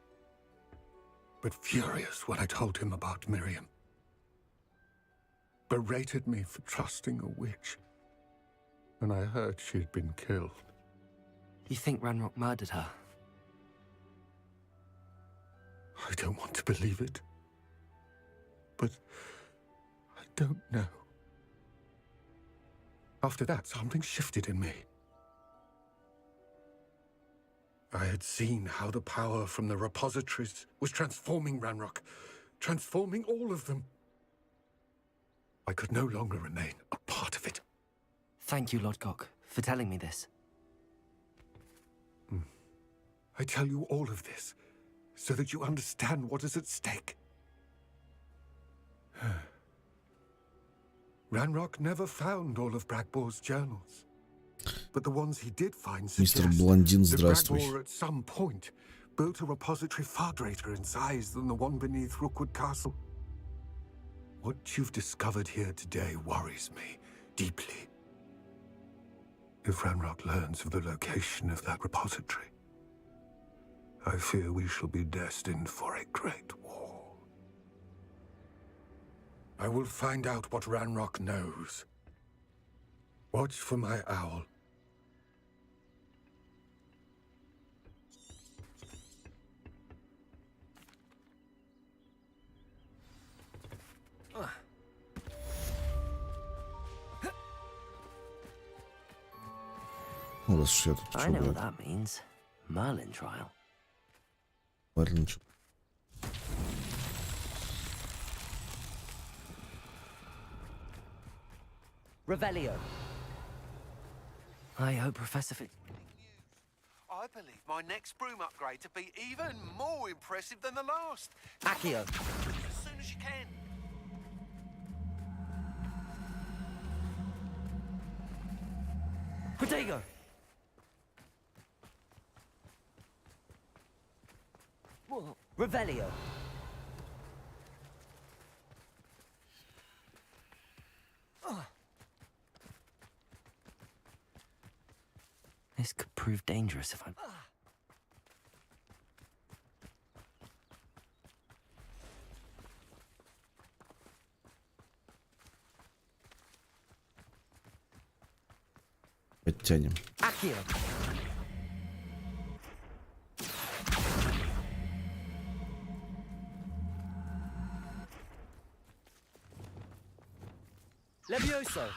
but furious when I told him about Miriam. Berated me for trusting a witch, and I heard she'd been killed. You think Ranrock murdered her? I don't want to believe it, but I don't know. After that, something shifted in me. I had seen how the power from the repositories was transforming Ranrock, transforming all of them. I could no longer remain a part of it. Thank you, Lodgok, for telling me this. I tell you all of this so that you understand what is at stake. Ranrock never found all of Bragbor's journals, but the ones he did find Мистер suggest Блондин, that здравствуй. Bragbor at some point built a repository far greater in size than the one beneath Rookwood Castle. What you've discovered here today worries me deeply. If Ranrock learns of the location of that repository, I fear we shall be destined for a great war. I will find out what Ranrock knows. Watch for my owl. Ну, раз уж я тут I know что, what that means. Merlin trial. Ладно, ничего. Revelio. I hope Professor Fitz... I believe my next broom upgrade to be even more impressive than the last. Accio. As soon as you can. Protego. Revelio. This could prove dangerous if I'm... Подтянем. Accio. Levioso.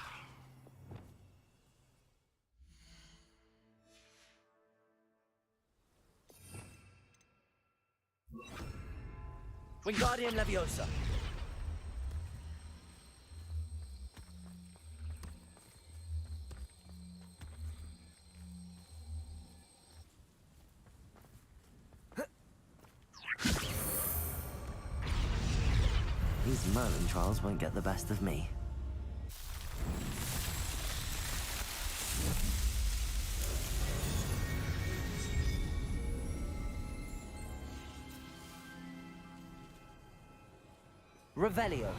Wingardium Leviosa. These Merlin trials won't get the best of me. Revelio.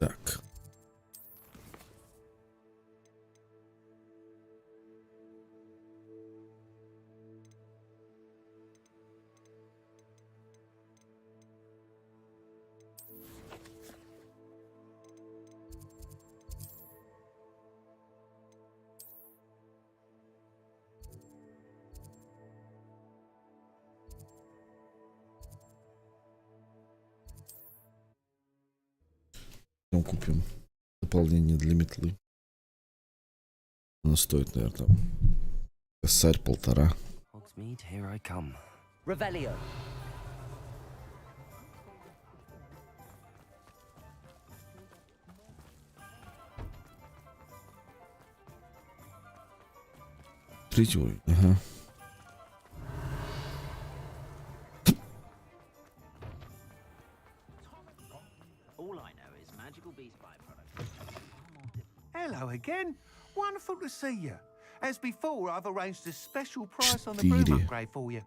Так. Купим дополнение для метлы. Оно стоит, наверное, косарь 1,5. Hogsmeade, here I come. Revelio. Третий уровень, ага. Hello again. Wonderful to see you. As before, I've arranged a special price on the broom upgrade for you.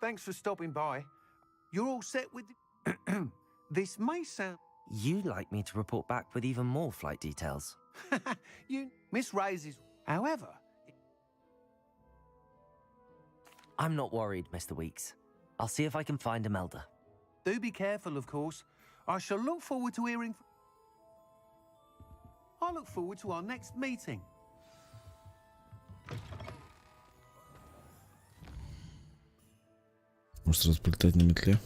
Thanks for stopping by. You're all set with... This may sound... You'd like me to report back with even more flight details. Miss Raises... However... I'm not worried, Mr. Weeks. I'll see if I can find Imelda. Do be careful, of course. I shall look forward to hearing... I look forward to our next meeting. Может сразу полетать на метле?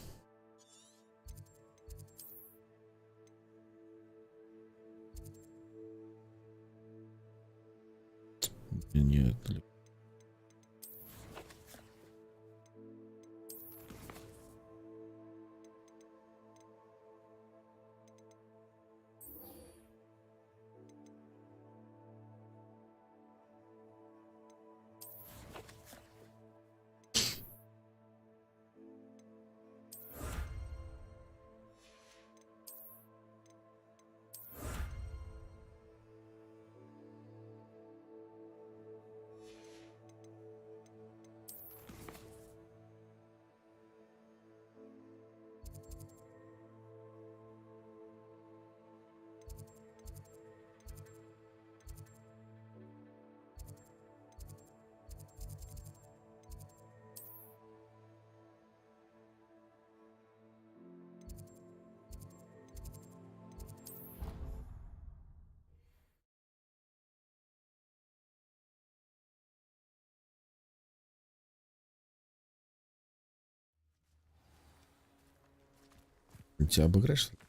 Нет. Тебя обыграешь, что ли?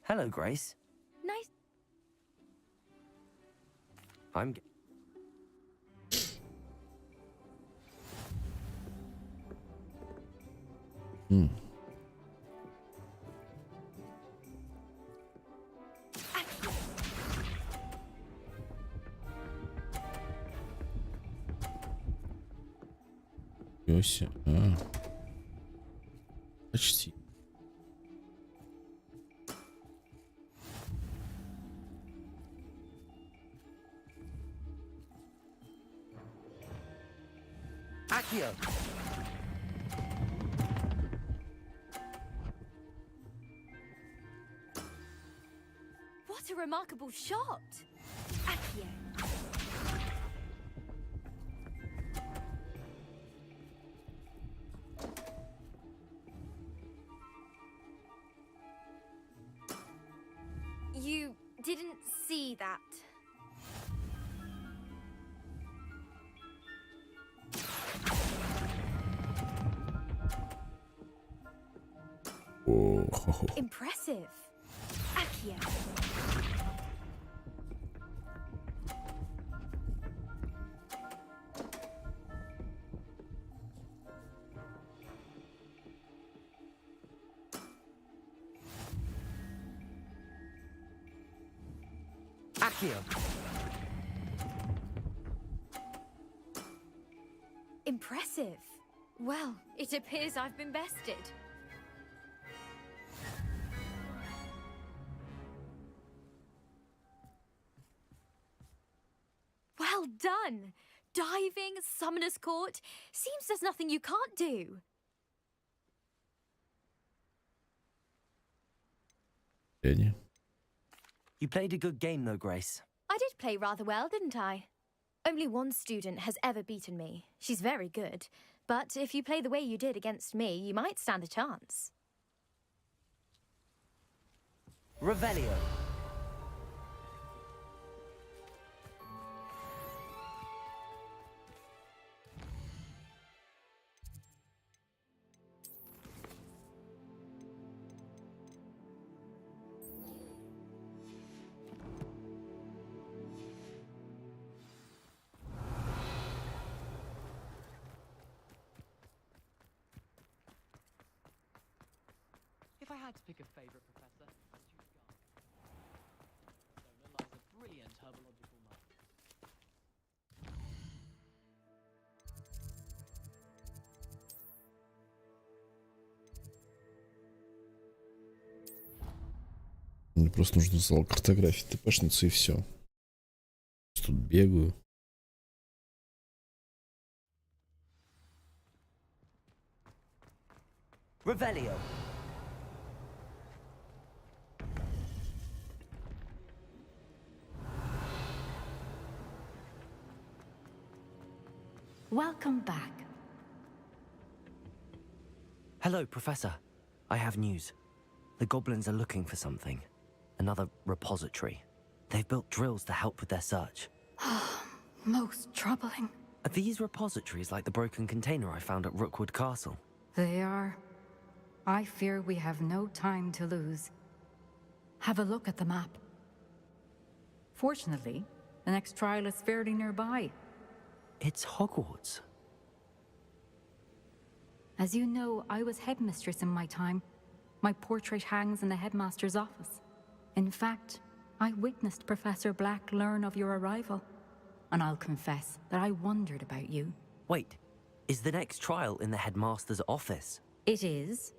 Hello, Grace. Nice. I'm. Йоси. Почти. Accio. What a remarkable shot. Accio. You didn't see that. О-хо-хо. Impressive. Accio. Accio. Impressive. Well, it appears I've been bested. Well done! Diving, summoner's court. Seems there's nothing you can't do. Сообщение. You played a good game, though, Grace. I did play rather well, didn't I? Only one student has ever beaten me. She's very good. But if you play the way you did against me, you might stand a chance. Revelio. If I had to pick a favorite professor, I'd choose Garlic. Persona lies a brilliant herbological mind. Мне просто нужно зал картографии тпшницы и все. Тут бегаю. Revelio. Welcome back. Hello, Professor. I have news. The goblins are looking for something. Another repository. They've built drills to help with their search. Most troubling. Are these repositories like the broken container I found at Rookwood Castle? They are. I fear we have no time to lose. Have a look at the map. Fortunately, the next trial is fairly nearby. It's Hogwarts. As you know, I was headmistress in my time. My portrait hangs in the headmaster's office. In fact, I witnessed Professor Black learn of your arrival. And I'll confess that I wondered about you. Wait, is the next trial in the headmaster's office? It is.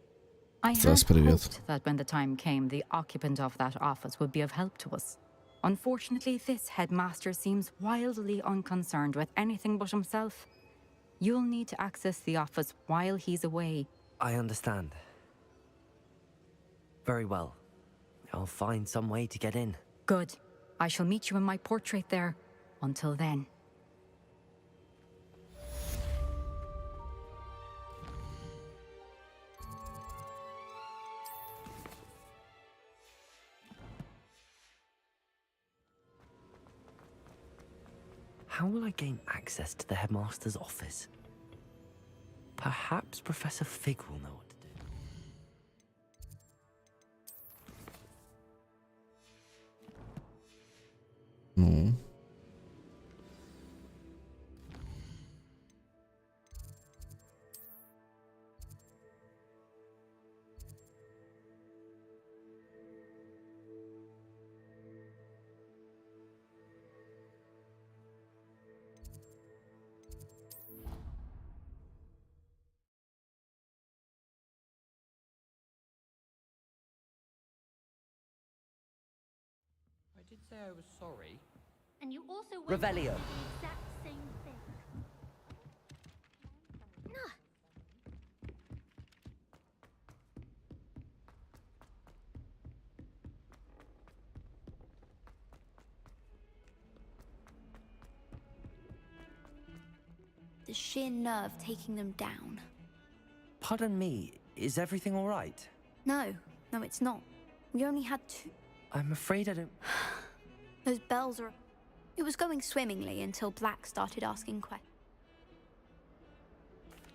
I had Стас, привет. hoped that when the time came, the occupant of that office would be of help to us. Unfortunately, this headmaster seems wildly unconcerned with anything but himself. You'll need to access the office while he's away. I understand. Very well. I'll find some way to get in. Good. I shall meet you in my portrait there. Until then. How will I gain access to the headmaster's office? Perhaps Professor Fig will know what to do. Ну. I did say I was sorry. And you also went Revelio. through the exact same thing. Nah. The sheer nerve taking them down. Pardon me, is everything all right? No, it's not. We only had two. I'm afraid I don't... Those bells are... It was going swimmingly until Black started asking questions.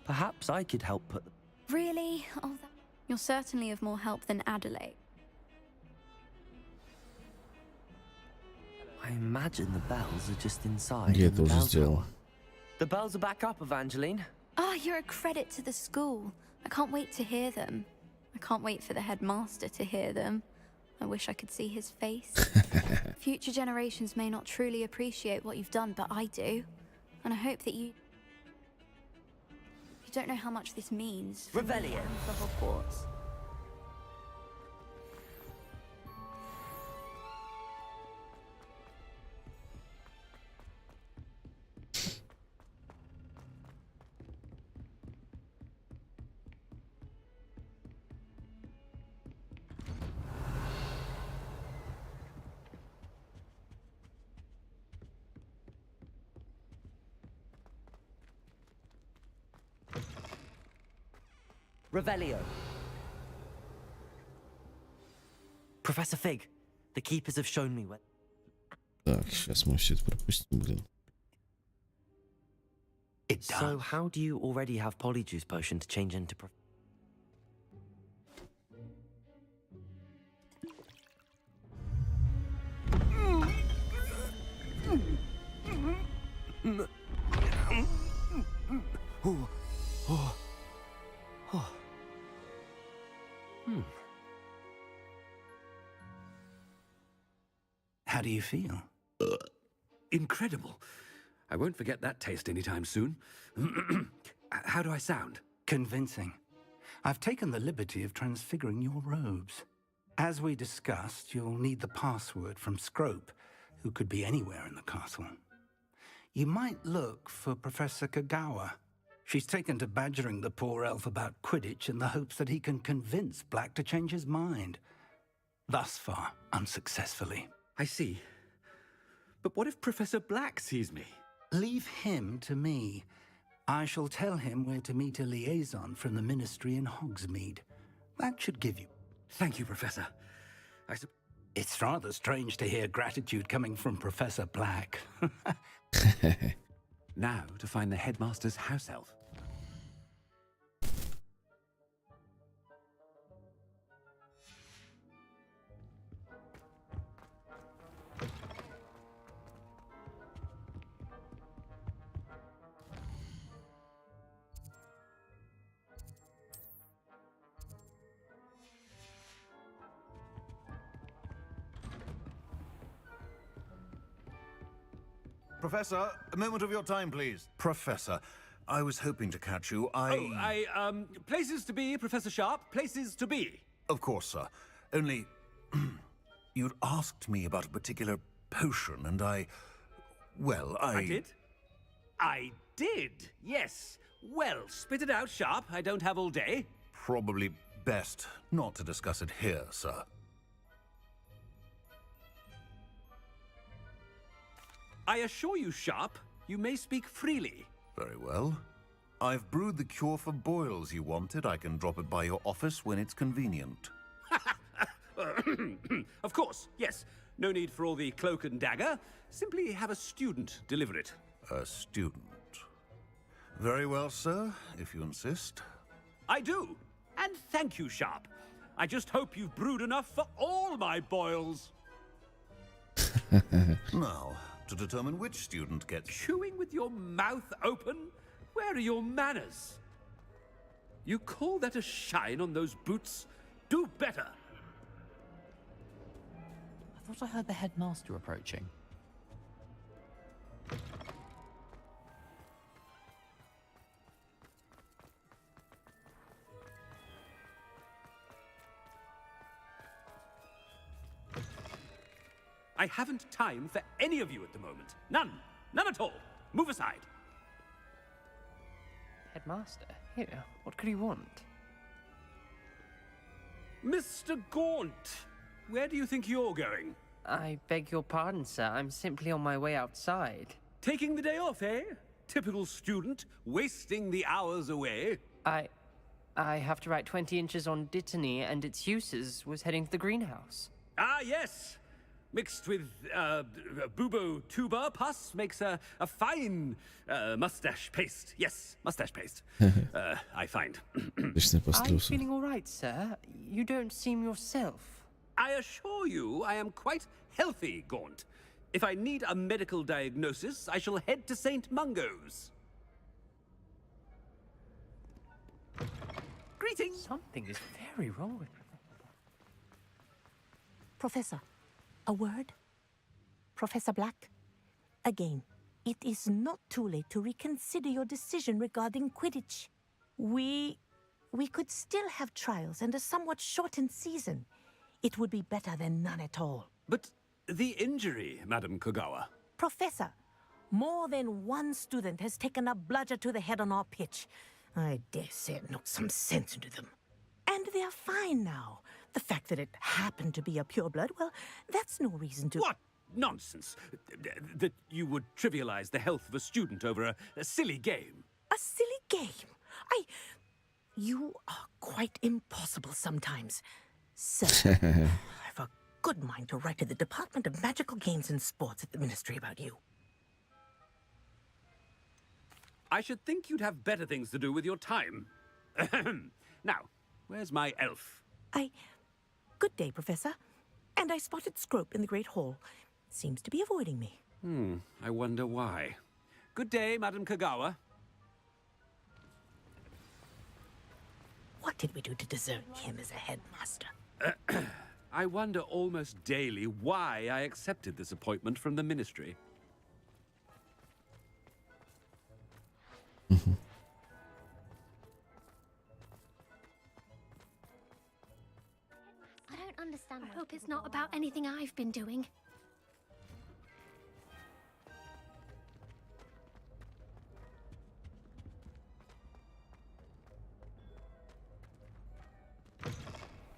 Perhaps I could help put... Really? Oh, you're certainly of more help than Adelaide. I imagine the bells are just inside. Я and the тоже bells сделал. are- The bells are back up, Evangeline. Ah, you're a credit to the school. I can't wait to hear them. I can't wait for the headmaster to hear them. I wish I could see his face. Future generations may not truly appreciate what you've done, but I do. And I hope that you don't know how much this means for me Revelio. and for Hogwarts. Revelio. Professor Fig, the keepers have shown me where... Так, сейчас мы все это пропустим, блин. So how do you already have Polyjuice Potion to change into... How do you feel? Incredible. I won't forget that taste anytime soon. How do I sound? Convincing. I've taken the liberty of transfiguring your robes. As we discussed, you'll need the password from Scrope, who could be anywhere in the castle. You might look for Professor Kagawa. She's taken to badgering the poor elf about Quidditch in the hopes that he can convince Black to change his mind. Thus far, unsuccessfully. I see. But what if Professor Black sees me? Leave him to me. I shall tell him where to meet a liaison from the Ministry in Hogsmeade. That should give you... Thank you, Professor. It's rather strange to hear gratitude coming from Professor Black. Now to find the headmaster's house elf. Professor, a moment of your time, please. Professor, I was hoping to catch you. Places to be, Professor Sharp, places to be. Of course, sir. Only, you'd asked me about a particular potion, and I did? I did, yes. Well, spit it out, Sharp. I don't have all day. Probably best not to discuss it here, sir. I assure you, Sharp, you may speak freely. Very well. I've brewed the cure for boils you wanted. I can drop it by your office when it's convenient. Of course, yes. No need for all the cloak and dagger. Simply have a student deliver it. A student? Very well, sir, if you insist. I do. And thank you, Sharp. I just hope you've brewed enough for all my boils. Now, to determine which student gets... Chewing with your mouth open? Where are your manners? You call that a shine on those boots? Do better. I thought I heard the headmaster approaching. I haven't time for any of you at the moment. None. None at all. Move aside. Headmaster? Here, what could he want? Mr. Gaunt, where do you think you're going? I beg your pardon, sir. I'm simply on my way outside. Taking the day off, eh? Typical student, wasting the hours away. I have to write 20 inches on Dittany and its uses. Was heading to the greenhouse. Ah, yes. Mixed with bubo tuber pus makes a fine mustache paste. Yes, mustache paste. I find. Are you feeling all right, sir? You don't seem yourself. I assure you I am quite healthy, Gaunt. If I need a medical diagnosis, I shall head to St. Mungo's. Greetings! Something is very wrong with Professor, a word? Professor Black? Again, it is not too late to reconsider your decision regarding Quidditch. We could still have trials and a somewhat shortened season. It would be better than none at all. But the injury, Madam Kogawa. Professor, more than one student has taken a bludger to the head on our pitch. I dare say it knocked some sense into them. And they're fine now. The fact that it happened to be a pureblood, well, that's no reason to... What nonsense! That you would trivialize the health of a student over a silly game. A silly game? You are quite impossible sometimes. Sir, I've a good mind to write to the Department of Magical Games and Sports at the Ministry about you. I should think you'd have better things to do with your time. Now, where's my elf? Good day, Professor. And I spotted Scrope in the Great Hall. Seems to be avoiding me. I wonder why. Good day, Madam Kogawa. What did we do to deserve him as a headmaster? I wonder almost daily why I accepted this appointment from the Ministry. I don't understand. I hope it's not about anything I've been doing.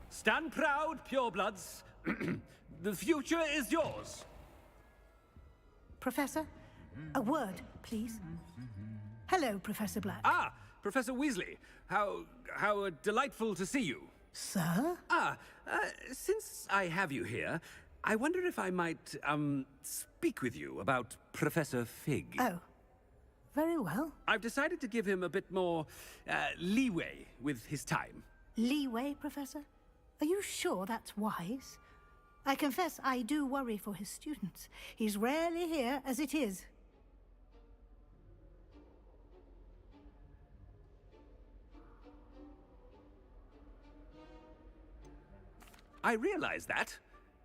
Stand proud, purebloods. The future is yours. Professor, a word, please. Hello, Professor Black. Ah, Professor Weasley. How delightful to see you. Sir? Since I have you here, I wonder if I might, speak with you about Professor Fig. Oh, very well. I've decided to give him a bit more, leeway with his time. Leeway, Professor? Are you sure that's wise? I confess I do worry for his students. He's rarely here as it is. I realize that,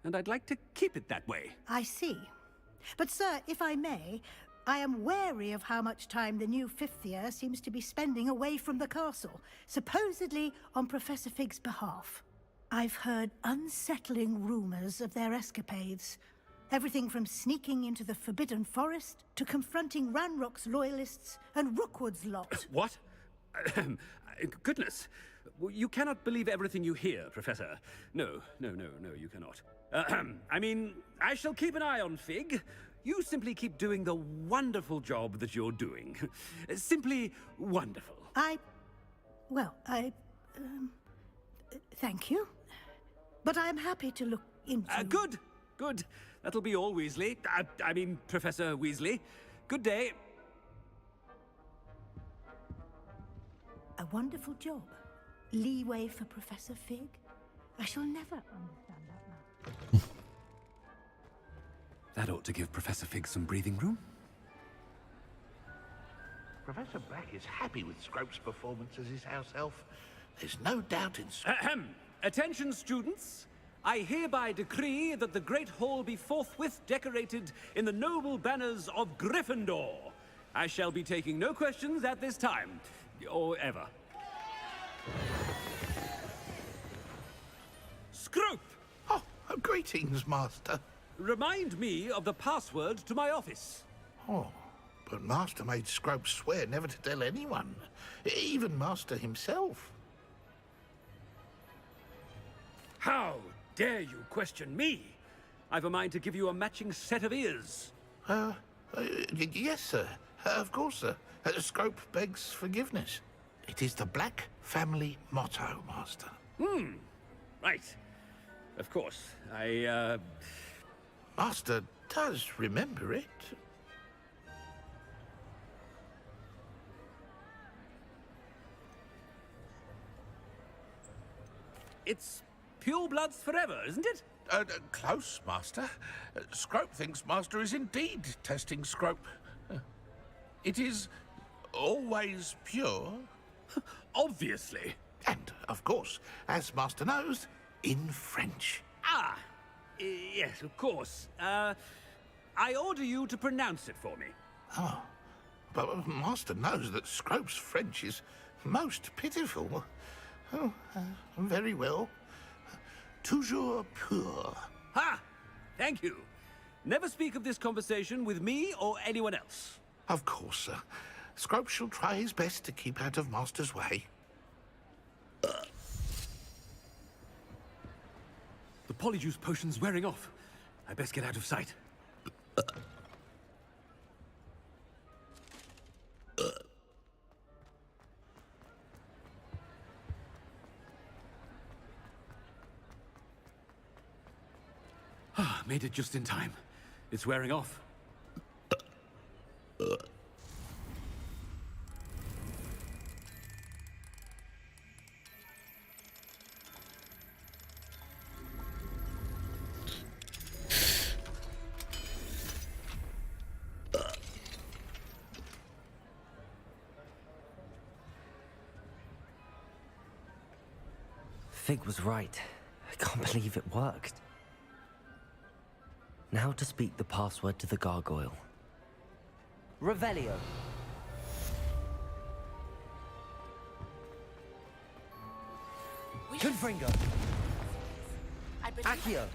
and I'd like to keep it that way. I see. But, sir, if I may, I am wary of how much time the new fifth year seems to be spending away from the castle, supposedly on Professor Fig's behalf. I've heard unsettling rumors of their escapades. Everything from sneaking into the Forbidden Forest to confronting Ranrock's loyalists and Rookwood's lot. What? Goodness. You cannot believe everything you hear, Professor. No, you cannot. I mean, I shall keep an eye on Fig. You simply keep doing the wonderful job that you're doing. Simply wonderful. Thank you. But I'm happy to look into... Good. That'll be all, Weasley. I mean, Professor Weasley. Good day. wonderful job. Leeway for Professor Fig? I shall never understand that man. That ought to give Professor Fig some breathing room. Professor Black is happy with Scrope's performance as his house elf. There's no doubt in... Ahem. Attention, students. I hereby decree that the Great Hall be forthwith decorated in the noble banners of Gryffindor. I shall be taking no questions at this time, or ever. Scrope! Oh, greetings, Master. Remind me of the password to my office. Oh, but Master made Scrope swear never to tell anyone, even Master himself. How dare you question me? I've a mind to give you a matching set of ears. Yes, sir. Of course, sir. Scrope begs forgiveness. It is the Black family motto, Master. Right. Of course. Master does remember it. It's pure bloods forever, isn't it? Close, Master. Scrope thinks Master is indeed testing Scrope. It is always pure. Obviously. And, of course, as Master knows, in French. Ah! Yes, of course. I order you to pronounce it for me. Oh, but Master knows that Scrope's French is most pitiful. Oh, very well. Toujours pur. Ha! Thank you. Never speak of this conversation with me or anyone else. Of course, sir. Scrope shall try his best to keep out of Master's way. The polyjuice potion's wearing off. I best get out of sight. Made it just in time. It's wearing off. Fig was right. I can't believe it worked. Now to speak the password to the gargoyle. Revelio. Confringo. Accio.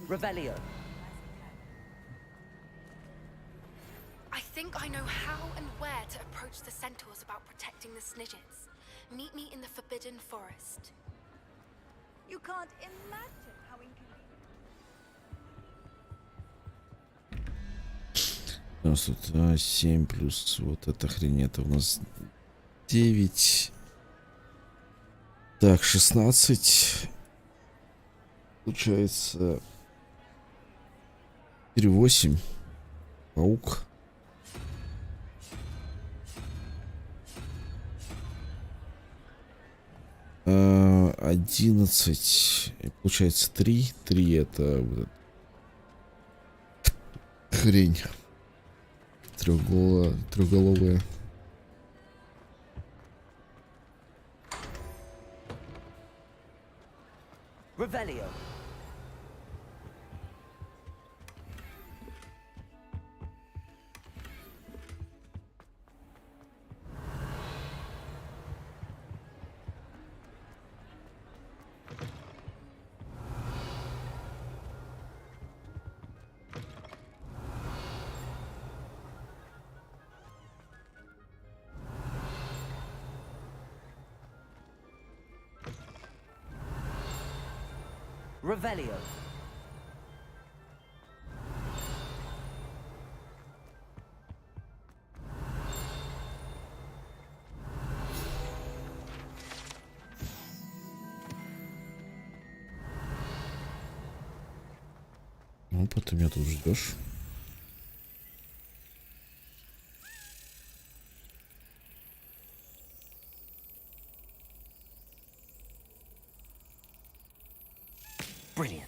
Revelio. I think I know how and where to approach the centaurs about protecting the Snidgets. Meet me in the Forbidden Forest. You can't imagine how inconvenient. У нас тут 7 плюс вот эта хрень, это у нас 9. Так, 16. Получается 4-8. Паук. А, 11. Получается 3. 3 это вот хрень. Трехголовая. Revelio. Revelio. Ну, потом меня тут ждешь. Brilliant.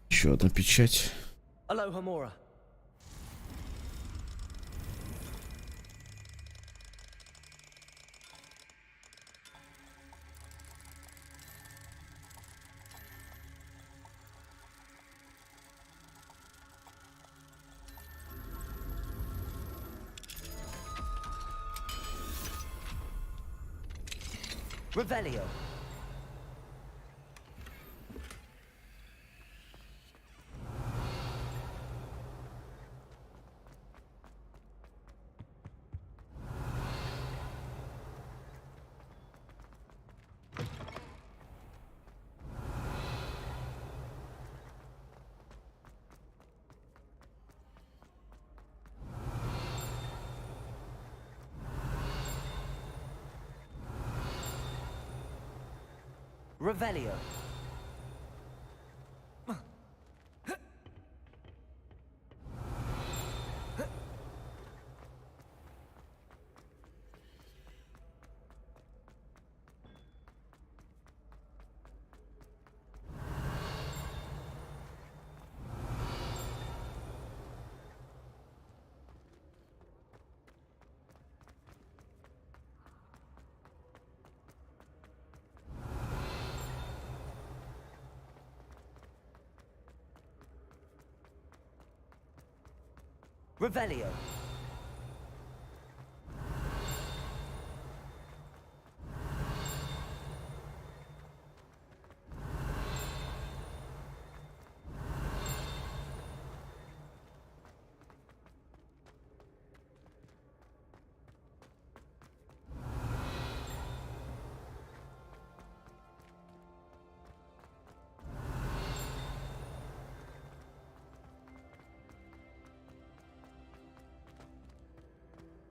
Еще одна печать. Aloha Mora. Revelio. Revelio. Revelio.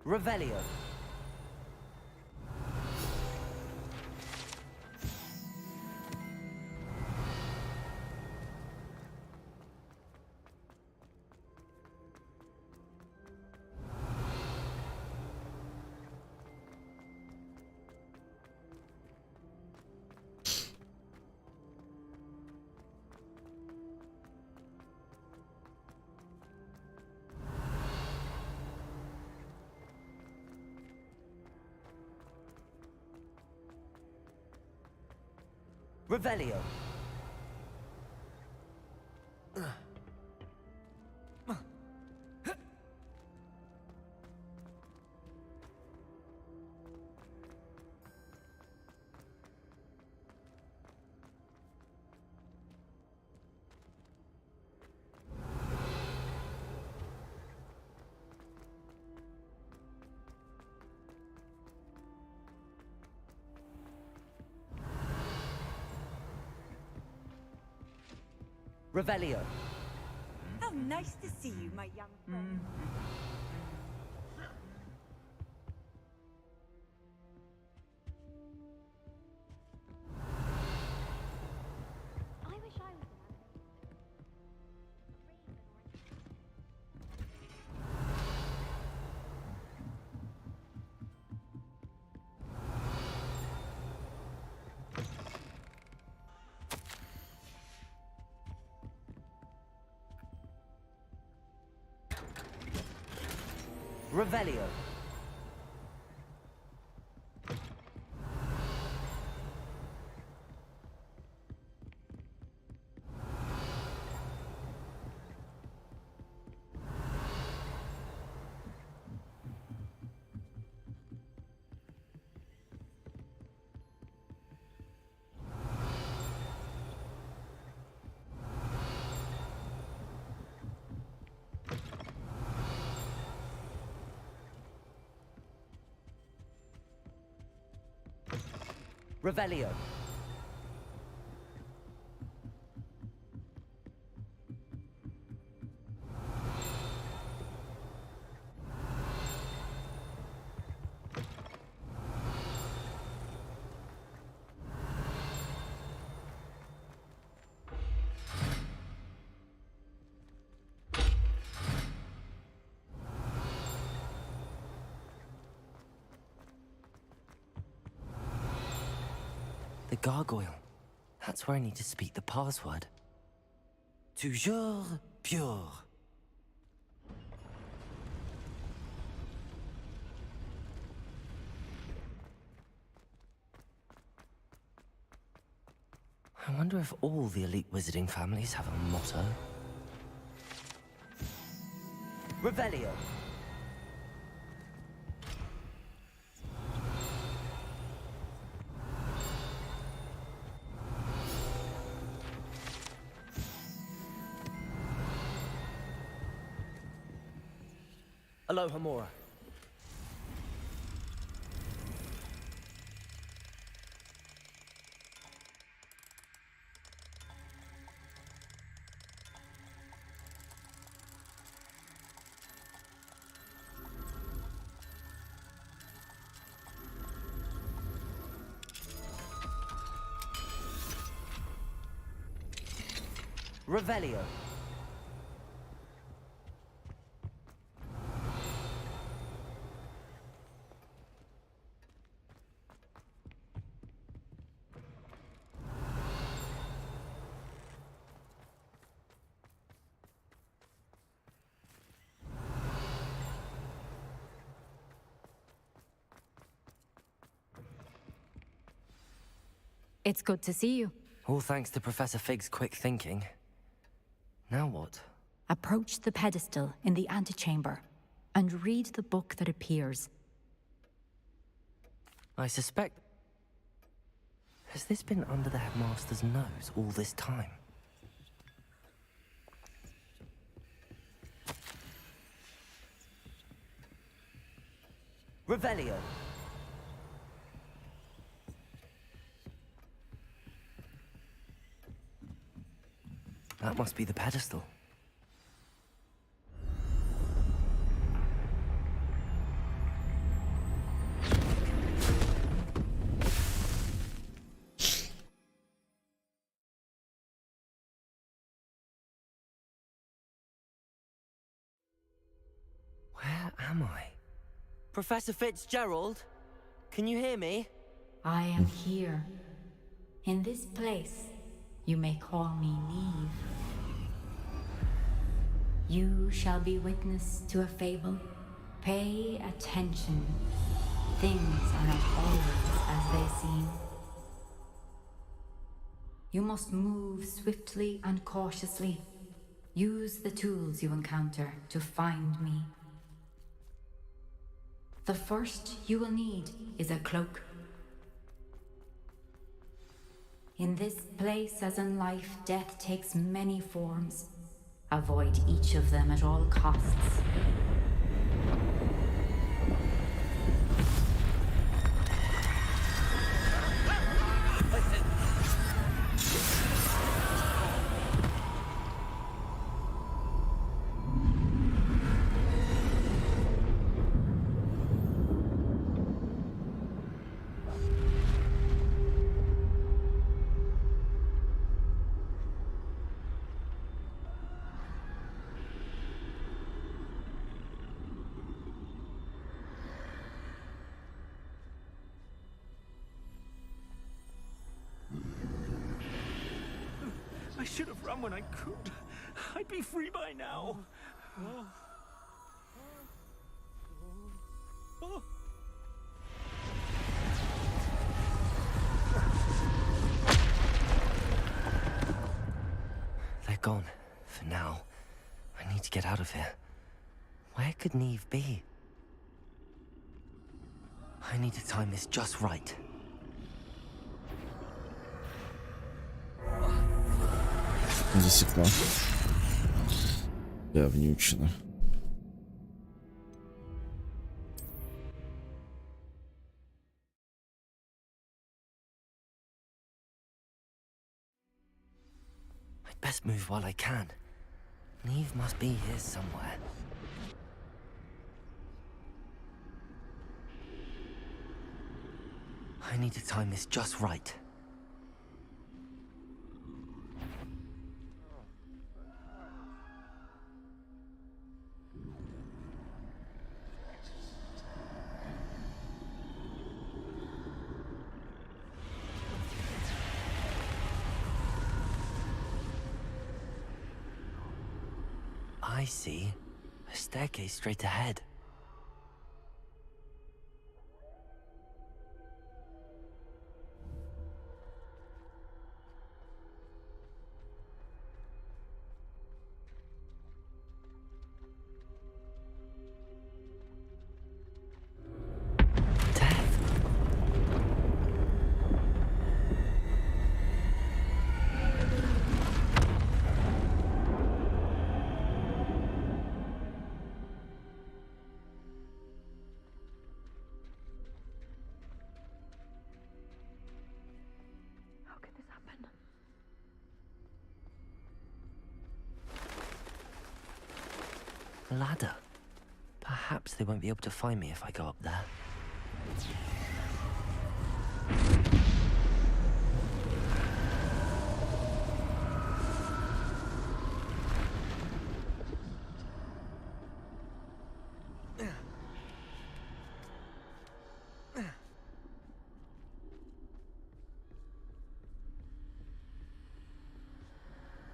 Revelio. Revelio. Revelio. How nice to see you, my young friend. I wish I was an Revelio. Revelio. The gargoyle. That's where I need to speak the password. Toujours pure. I wonder if all the elite wizarding families have a motto. Revelio. Aloha Mora. Revelio. It's good to see you. All thanks to Professor Fig's quick thinking. Now what? Approach the pedestal in the antechamber and read the book that appears. I suspect... Has this been under the headmaster's nose all this time? Revelio. That must be the pedestal. Where am I? Professor Fitzgerald? Can you hear me? I am here. In this place, you may call me Neve. You shall be witness to a fable. Pay attention. Things are not always as they seem. You must move swiftly and cautiously. Use the tools you encounter to find me. The first you will need is a cloak. In this place, as in life, death takes many forms. Avoid each of them at all costs. I should have run when I could. I'd be free by now. They're gone. For now. I need to get out of here. Where could Neve be? I need to time this just right. Засекла. Говнючина. I'd best move while I can. Neve must be here somewhere. I need to time this just right. I see. A staircase straight ahead. A ladder. Perhaps they won't be able to find me if I go up there.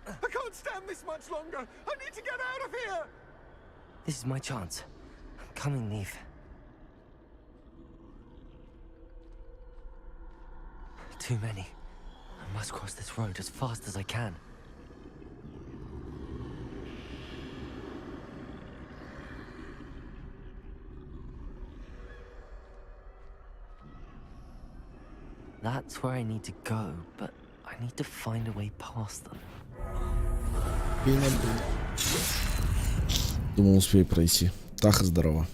I can't stand this much longer. I need to get out of here. This is my chance. Come and leave. Too many. I must cross this road as fast as I can. That's where I need to go, but I need to find a way past them. Думал, успею пройти. Таха, здорово.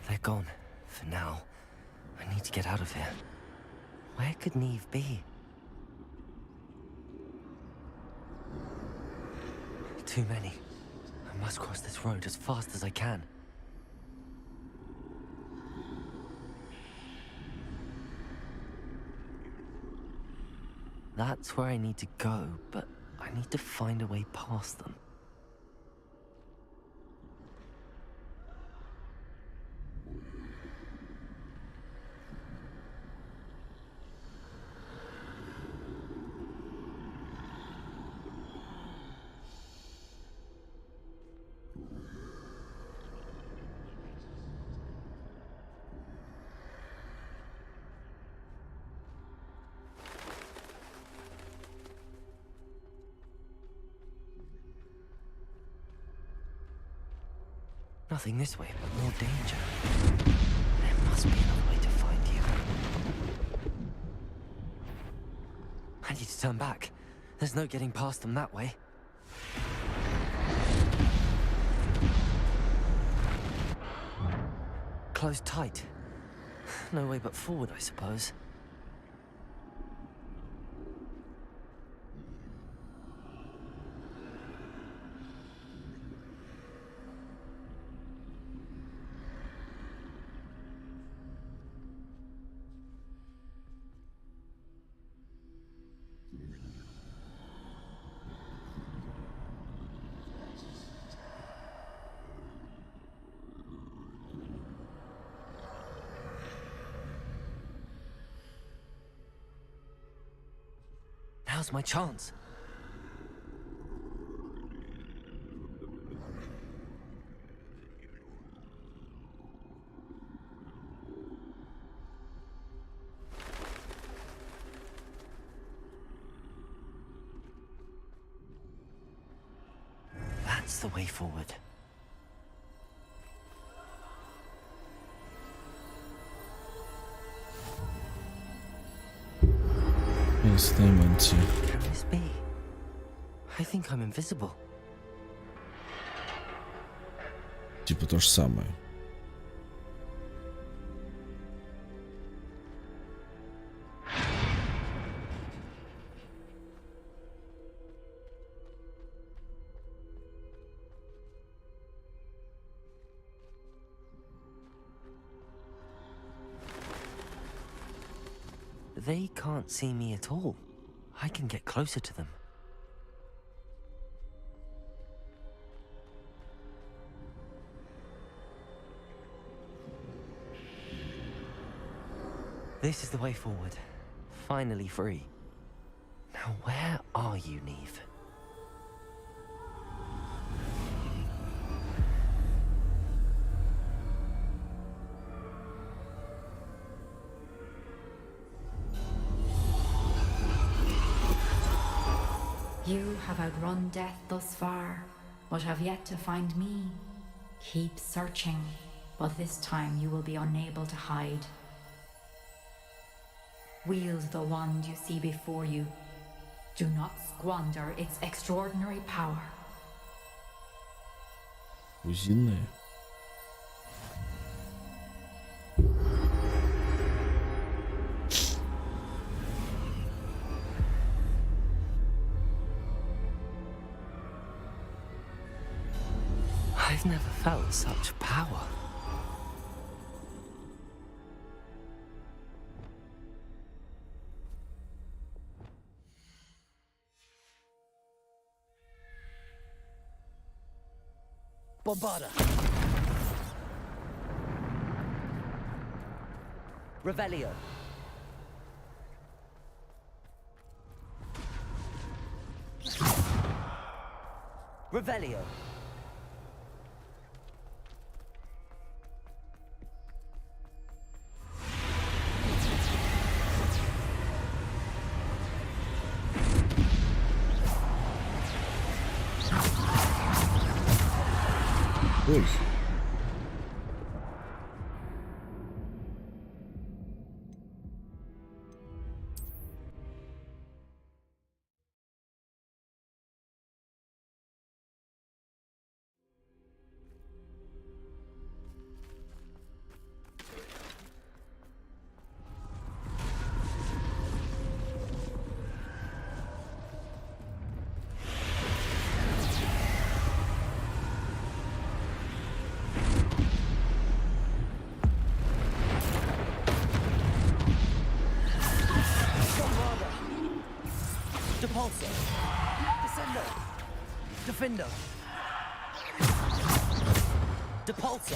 They're gone. For now. I need to get out of here. Where could Neve be? Too many. I must cross this road as fast as I can. That's where I need to go, but I need to find a way past them. Nothing this way, but more danger. There must be another way to find you. I need to turn back. There's no getting past them that way. Closed tight. No way but forward, I suppose. Now's my chance. That's the way forward. Yes, they meant to. Can this be? I think I'm invisible. Типа то же самое. They can't see me at all. I can get closer to them. This is the way forward. Finally free. Now where are you, Neve? You have outrun death thus far, but have yet to find me. Keep searching, but this time you will be unable to hide. Wield the wand you see before you. Do not squander its extraordinary power. Кузинная. I've never felt such power. Bombarda. Revelio. Revelio. Ой. Depulso. Descendo. Defendo. Depulso.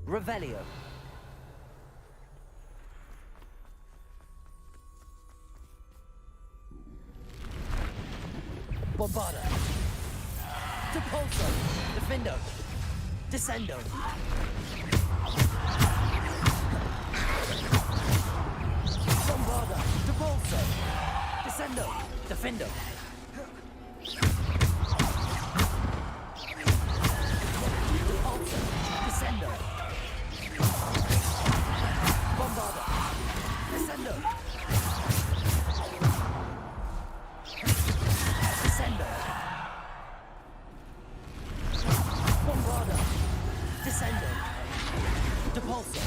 Revelio. Bombarda. Depulso. Defendo. Descendo. Bombarda. Depulso. Descendo. Defendo. Depulso. Descendo. Bombarda. Descendo. Descendo. Bombarda. Descendo. Depulso.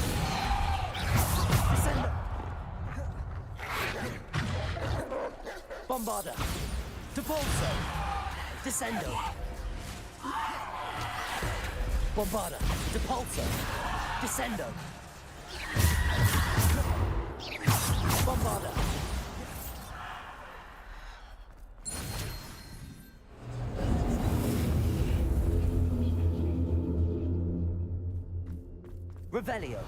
Descendo. Bombarda. Depulso. Descendo. Bombarda. Depulso. Descendo. Bombarda. Revelio.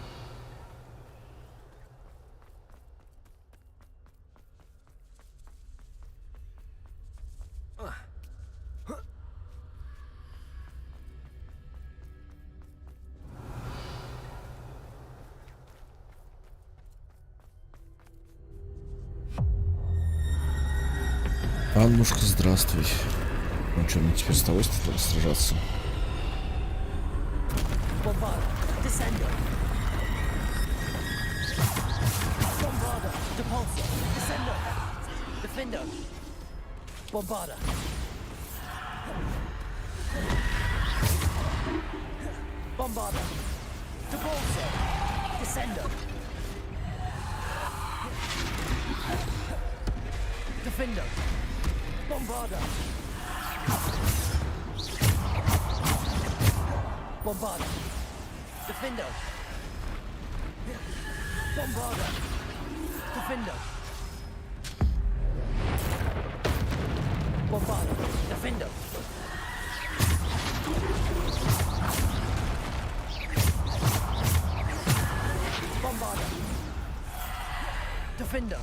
Аннушка, здравствуй. Ну что, мне теперь с тобой сражаться? Bombarda. Descendo. Bombarda. Depulso. Descendo. Defendo. Bombarda. Bombarda. Depulso. Descendo. Defendo. Bombarda. Bombarda. Defendo. Bombarda. Defendo. Bombarda. Defender. Bombarda. Defender.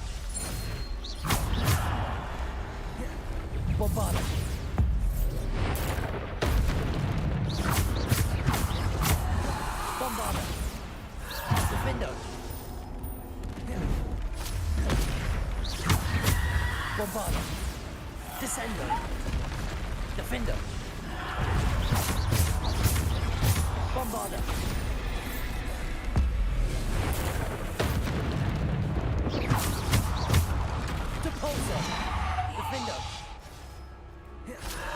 Bombarda. Bombarda. Defender. Bombarda. Descender. Defender. Bombarda. Depulsor. Defender.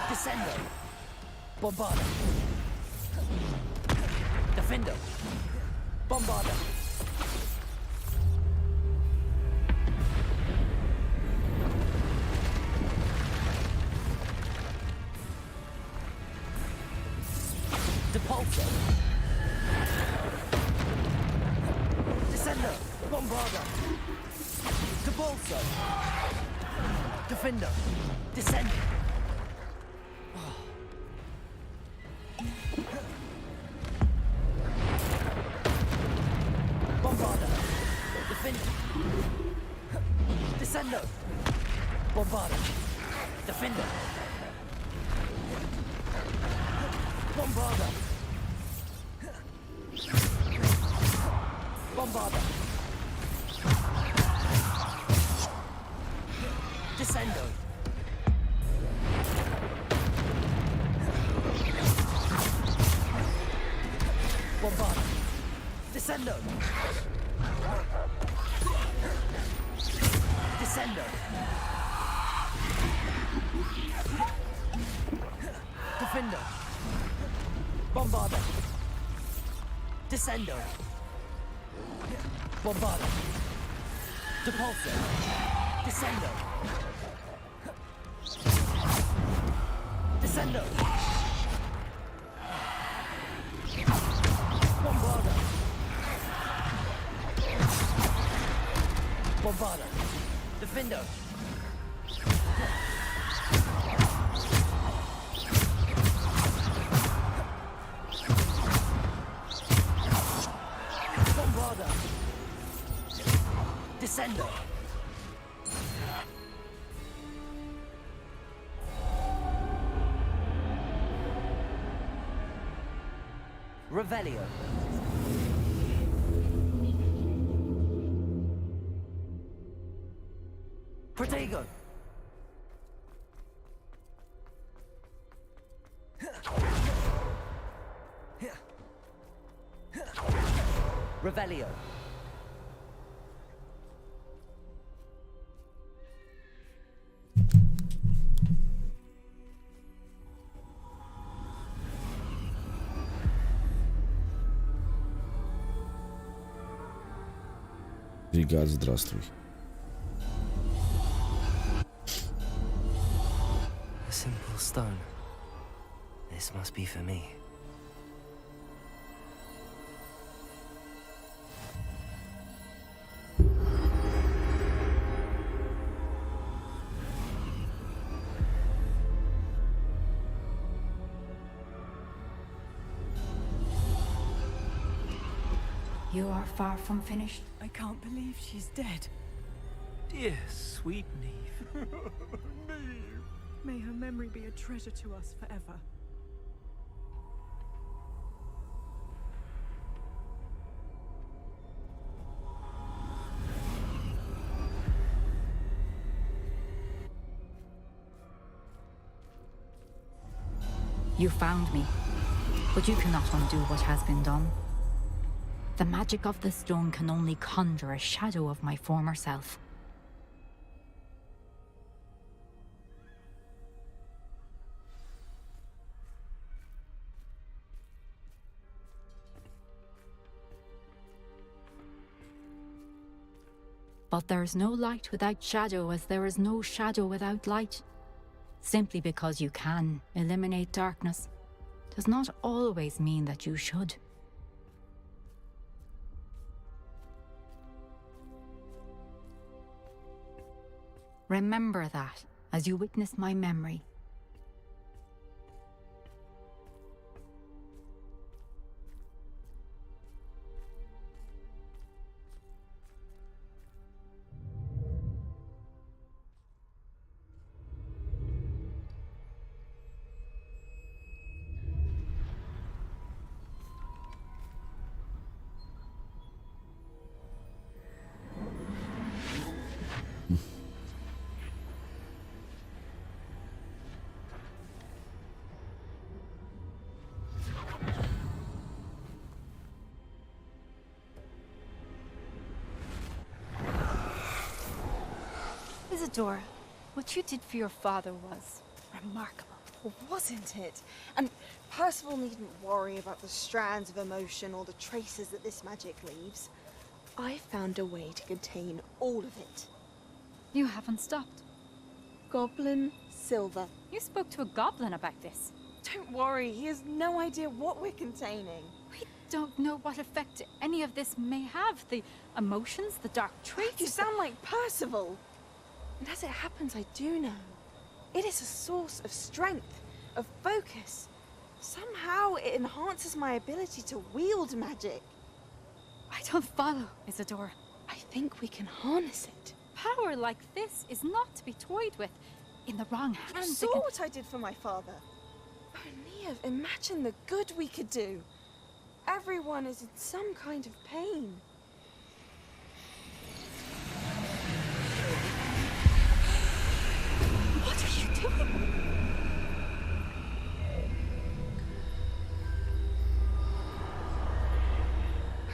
Descender. Bombarda. Defender. Bombarda. Depulsor. Descender. Bombarda. Depulsor. Defender. Descend. Bombarda. Defender. Descender. Bombarda. Defender. Bombarda. Bombarda. Descendo. Bombarda. Descendo. Descendo. Defender. Bombarda. Descendo. Bombarda. Depulsor. Descendo. Descendo. Bombarda. Bombarda. Defender. Bombarda. Descendo. Revelio. Protego. Revelio. Бригад, здравствуй. A simple stone. This must be for me. You are far from finished. I can't believe she's dead. Dear, sweet Neve. May her memory be a treasure to us forever. You found me, but you cannot undo what has been done. The magic of the stone can only conjure a shadow of my former self. But there is no light without shadow, as there is no shadow without light. Simply because you can eliminate darkness does not always mean that you should. Remember that, as you witness my memory. Isadora, what you did for your father was remarkable. Well, wasn't it? And Percival needn't worry about the strands of emotion or the traces that this magic leaves. I found a way to contain all of it. You haven't stopped. Goblin Silver. You spoke to a goblin about this. Don't worry, he has no idea what we're containing. We don't know what effect any of this may have. The emotions, the dark traits. You sound like Percival. And as it happens, I do know. It is a source of strength, of focus. Somehow it enhances my ability to wield magic. I don't follow, Isadora. I think we can harness it. Power like this is not to be toyed with. In the wrong hands. You saw what I did for my father. Oh, Neve, imagine the good we could do. Everyone is in some kind of pain. What are you doing?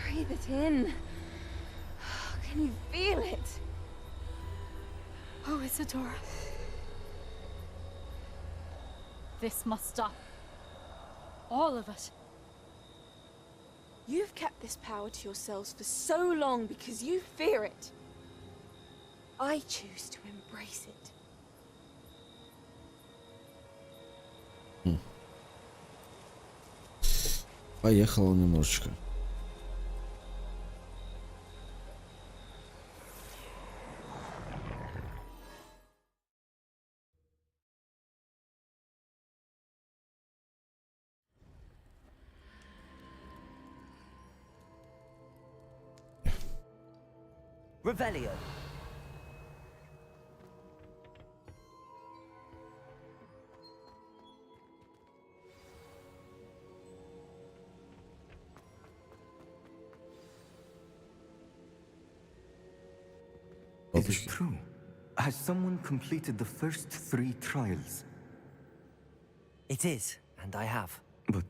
Breathe it in. Can you feel it? Oh, Isadora. This must stop. All of it. You've kept this power to yourselves for so long because you fear it. I choose to embrace it. Поехала немножечко. Revelio. It is true. Has someone completed the first 3 trials? It is, and I have. But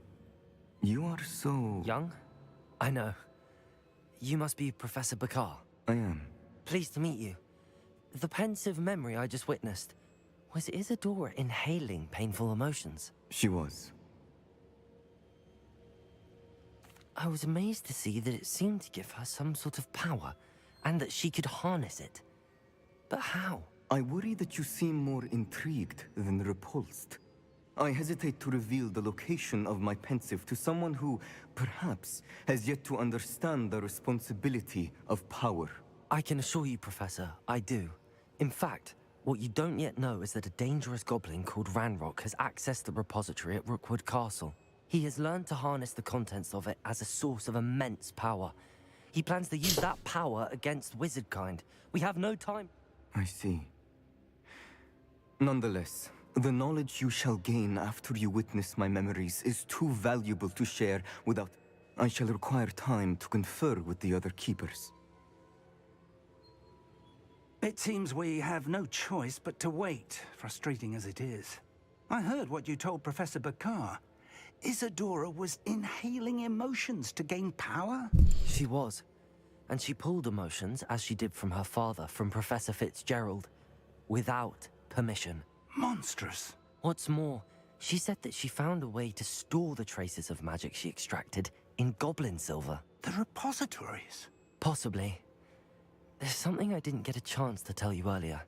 you are so... Young? I know. You must be Professor Bakar. I am. Pleased to meet you. The pensive memory I just witnessed, was Isadora inhaling painful emotions? She was. I was amazed to see that it seemed to give her some sort of power, and that she could harness it. But how? I worry that you seem more intrigued than repulsed. I hesitate to reveal the location of my pensive to someone who, perhaps, has yet to understand the responsibility of power. I can assure you, Professor, I do. In fact, what you don't yet know is that a dangerous goblin called Ranrock has accessed the repository at Rookwood Castle. He has learned to harness the contents of it as a source of immense power. He plans to use that power against wizardkind. We have no time. I see. Nonetheless, the knowledge you shall gain after you witness my memories is too valuable to share without... I shall require time to confer with the other keepers. It seems we have no choice but to wait, frustrating as it is. I heard what you told Professor Bakar. Isadora was inhaling emotions to gain power? She was. And she pulled emotions, as she did from her father, from Professor Fitzgerald, without permission. Monstrous. What's more, she said that she found a way to store the traces of magic she extracted in goblin silver. The repositories? Possibly. There's something I didn't get a chance to tell you earlier.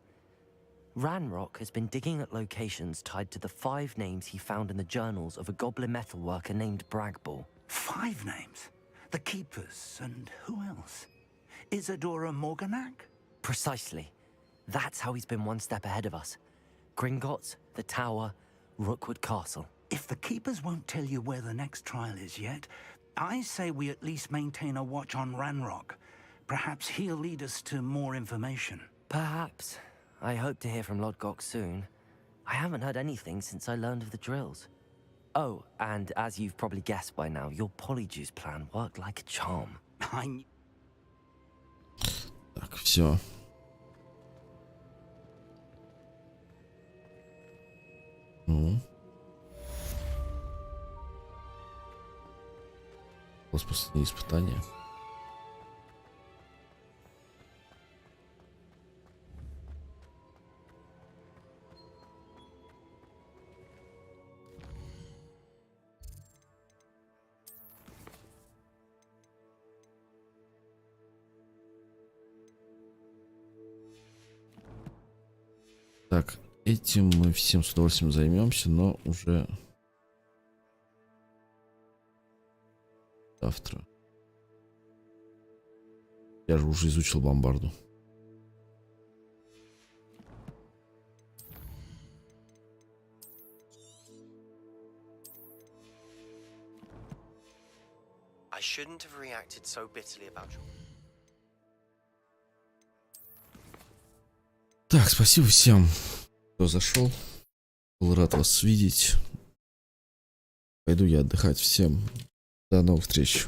Ranrock has been digging at locations tied to the 5 names he found in the journals of a goblin metalworker named Bragball. 5 names? The Keepers, and who else? Isadora Morganac? Precisely. That's how he's been one step ahead of us. Gringotts, the Tower, Rookwood Castle. If the keepers won't tell you where the next trial is yet, I say we at least maintain a watch on Ranrock. Perhaps he'll lead us to more information. Perhaps. I hope to hear from Lodgok soon. I haven't heard anything since I learned of the drills. Oh, and as you've probably guessed by now, your polyjuice plan worked like a charm. Так, все. Ну. Последнее испытание. Так, этим мы всем с удовольствием займемся, но уже завтра. Я же уже изучил бомбарду. I shouldn't have reacted so bitterly about you. Так, спасибо всем, кто зашел. Был рад вас видеть. Пойду я отдыхать. Всем до новых встреч.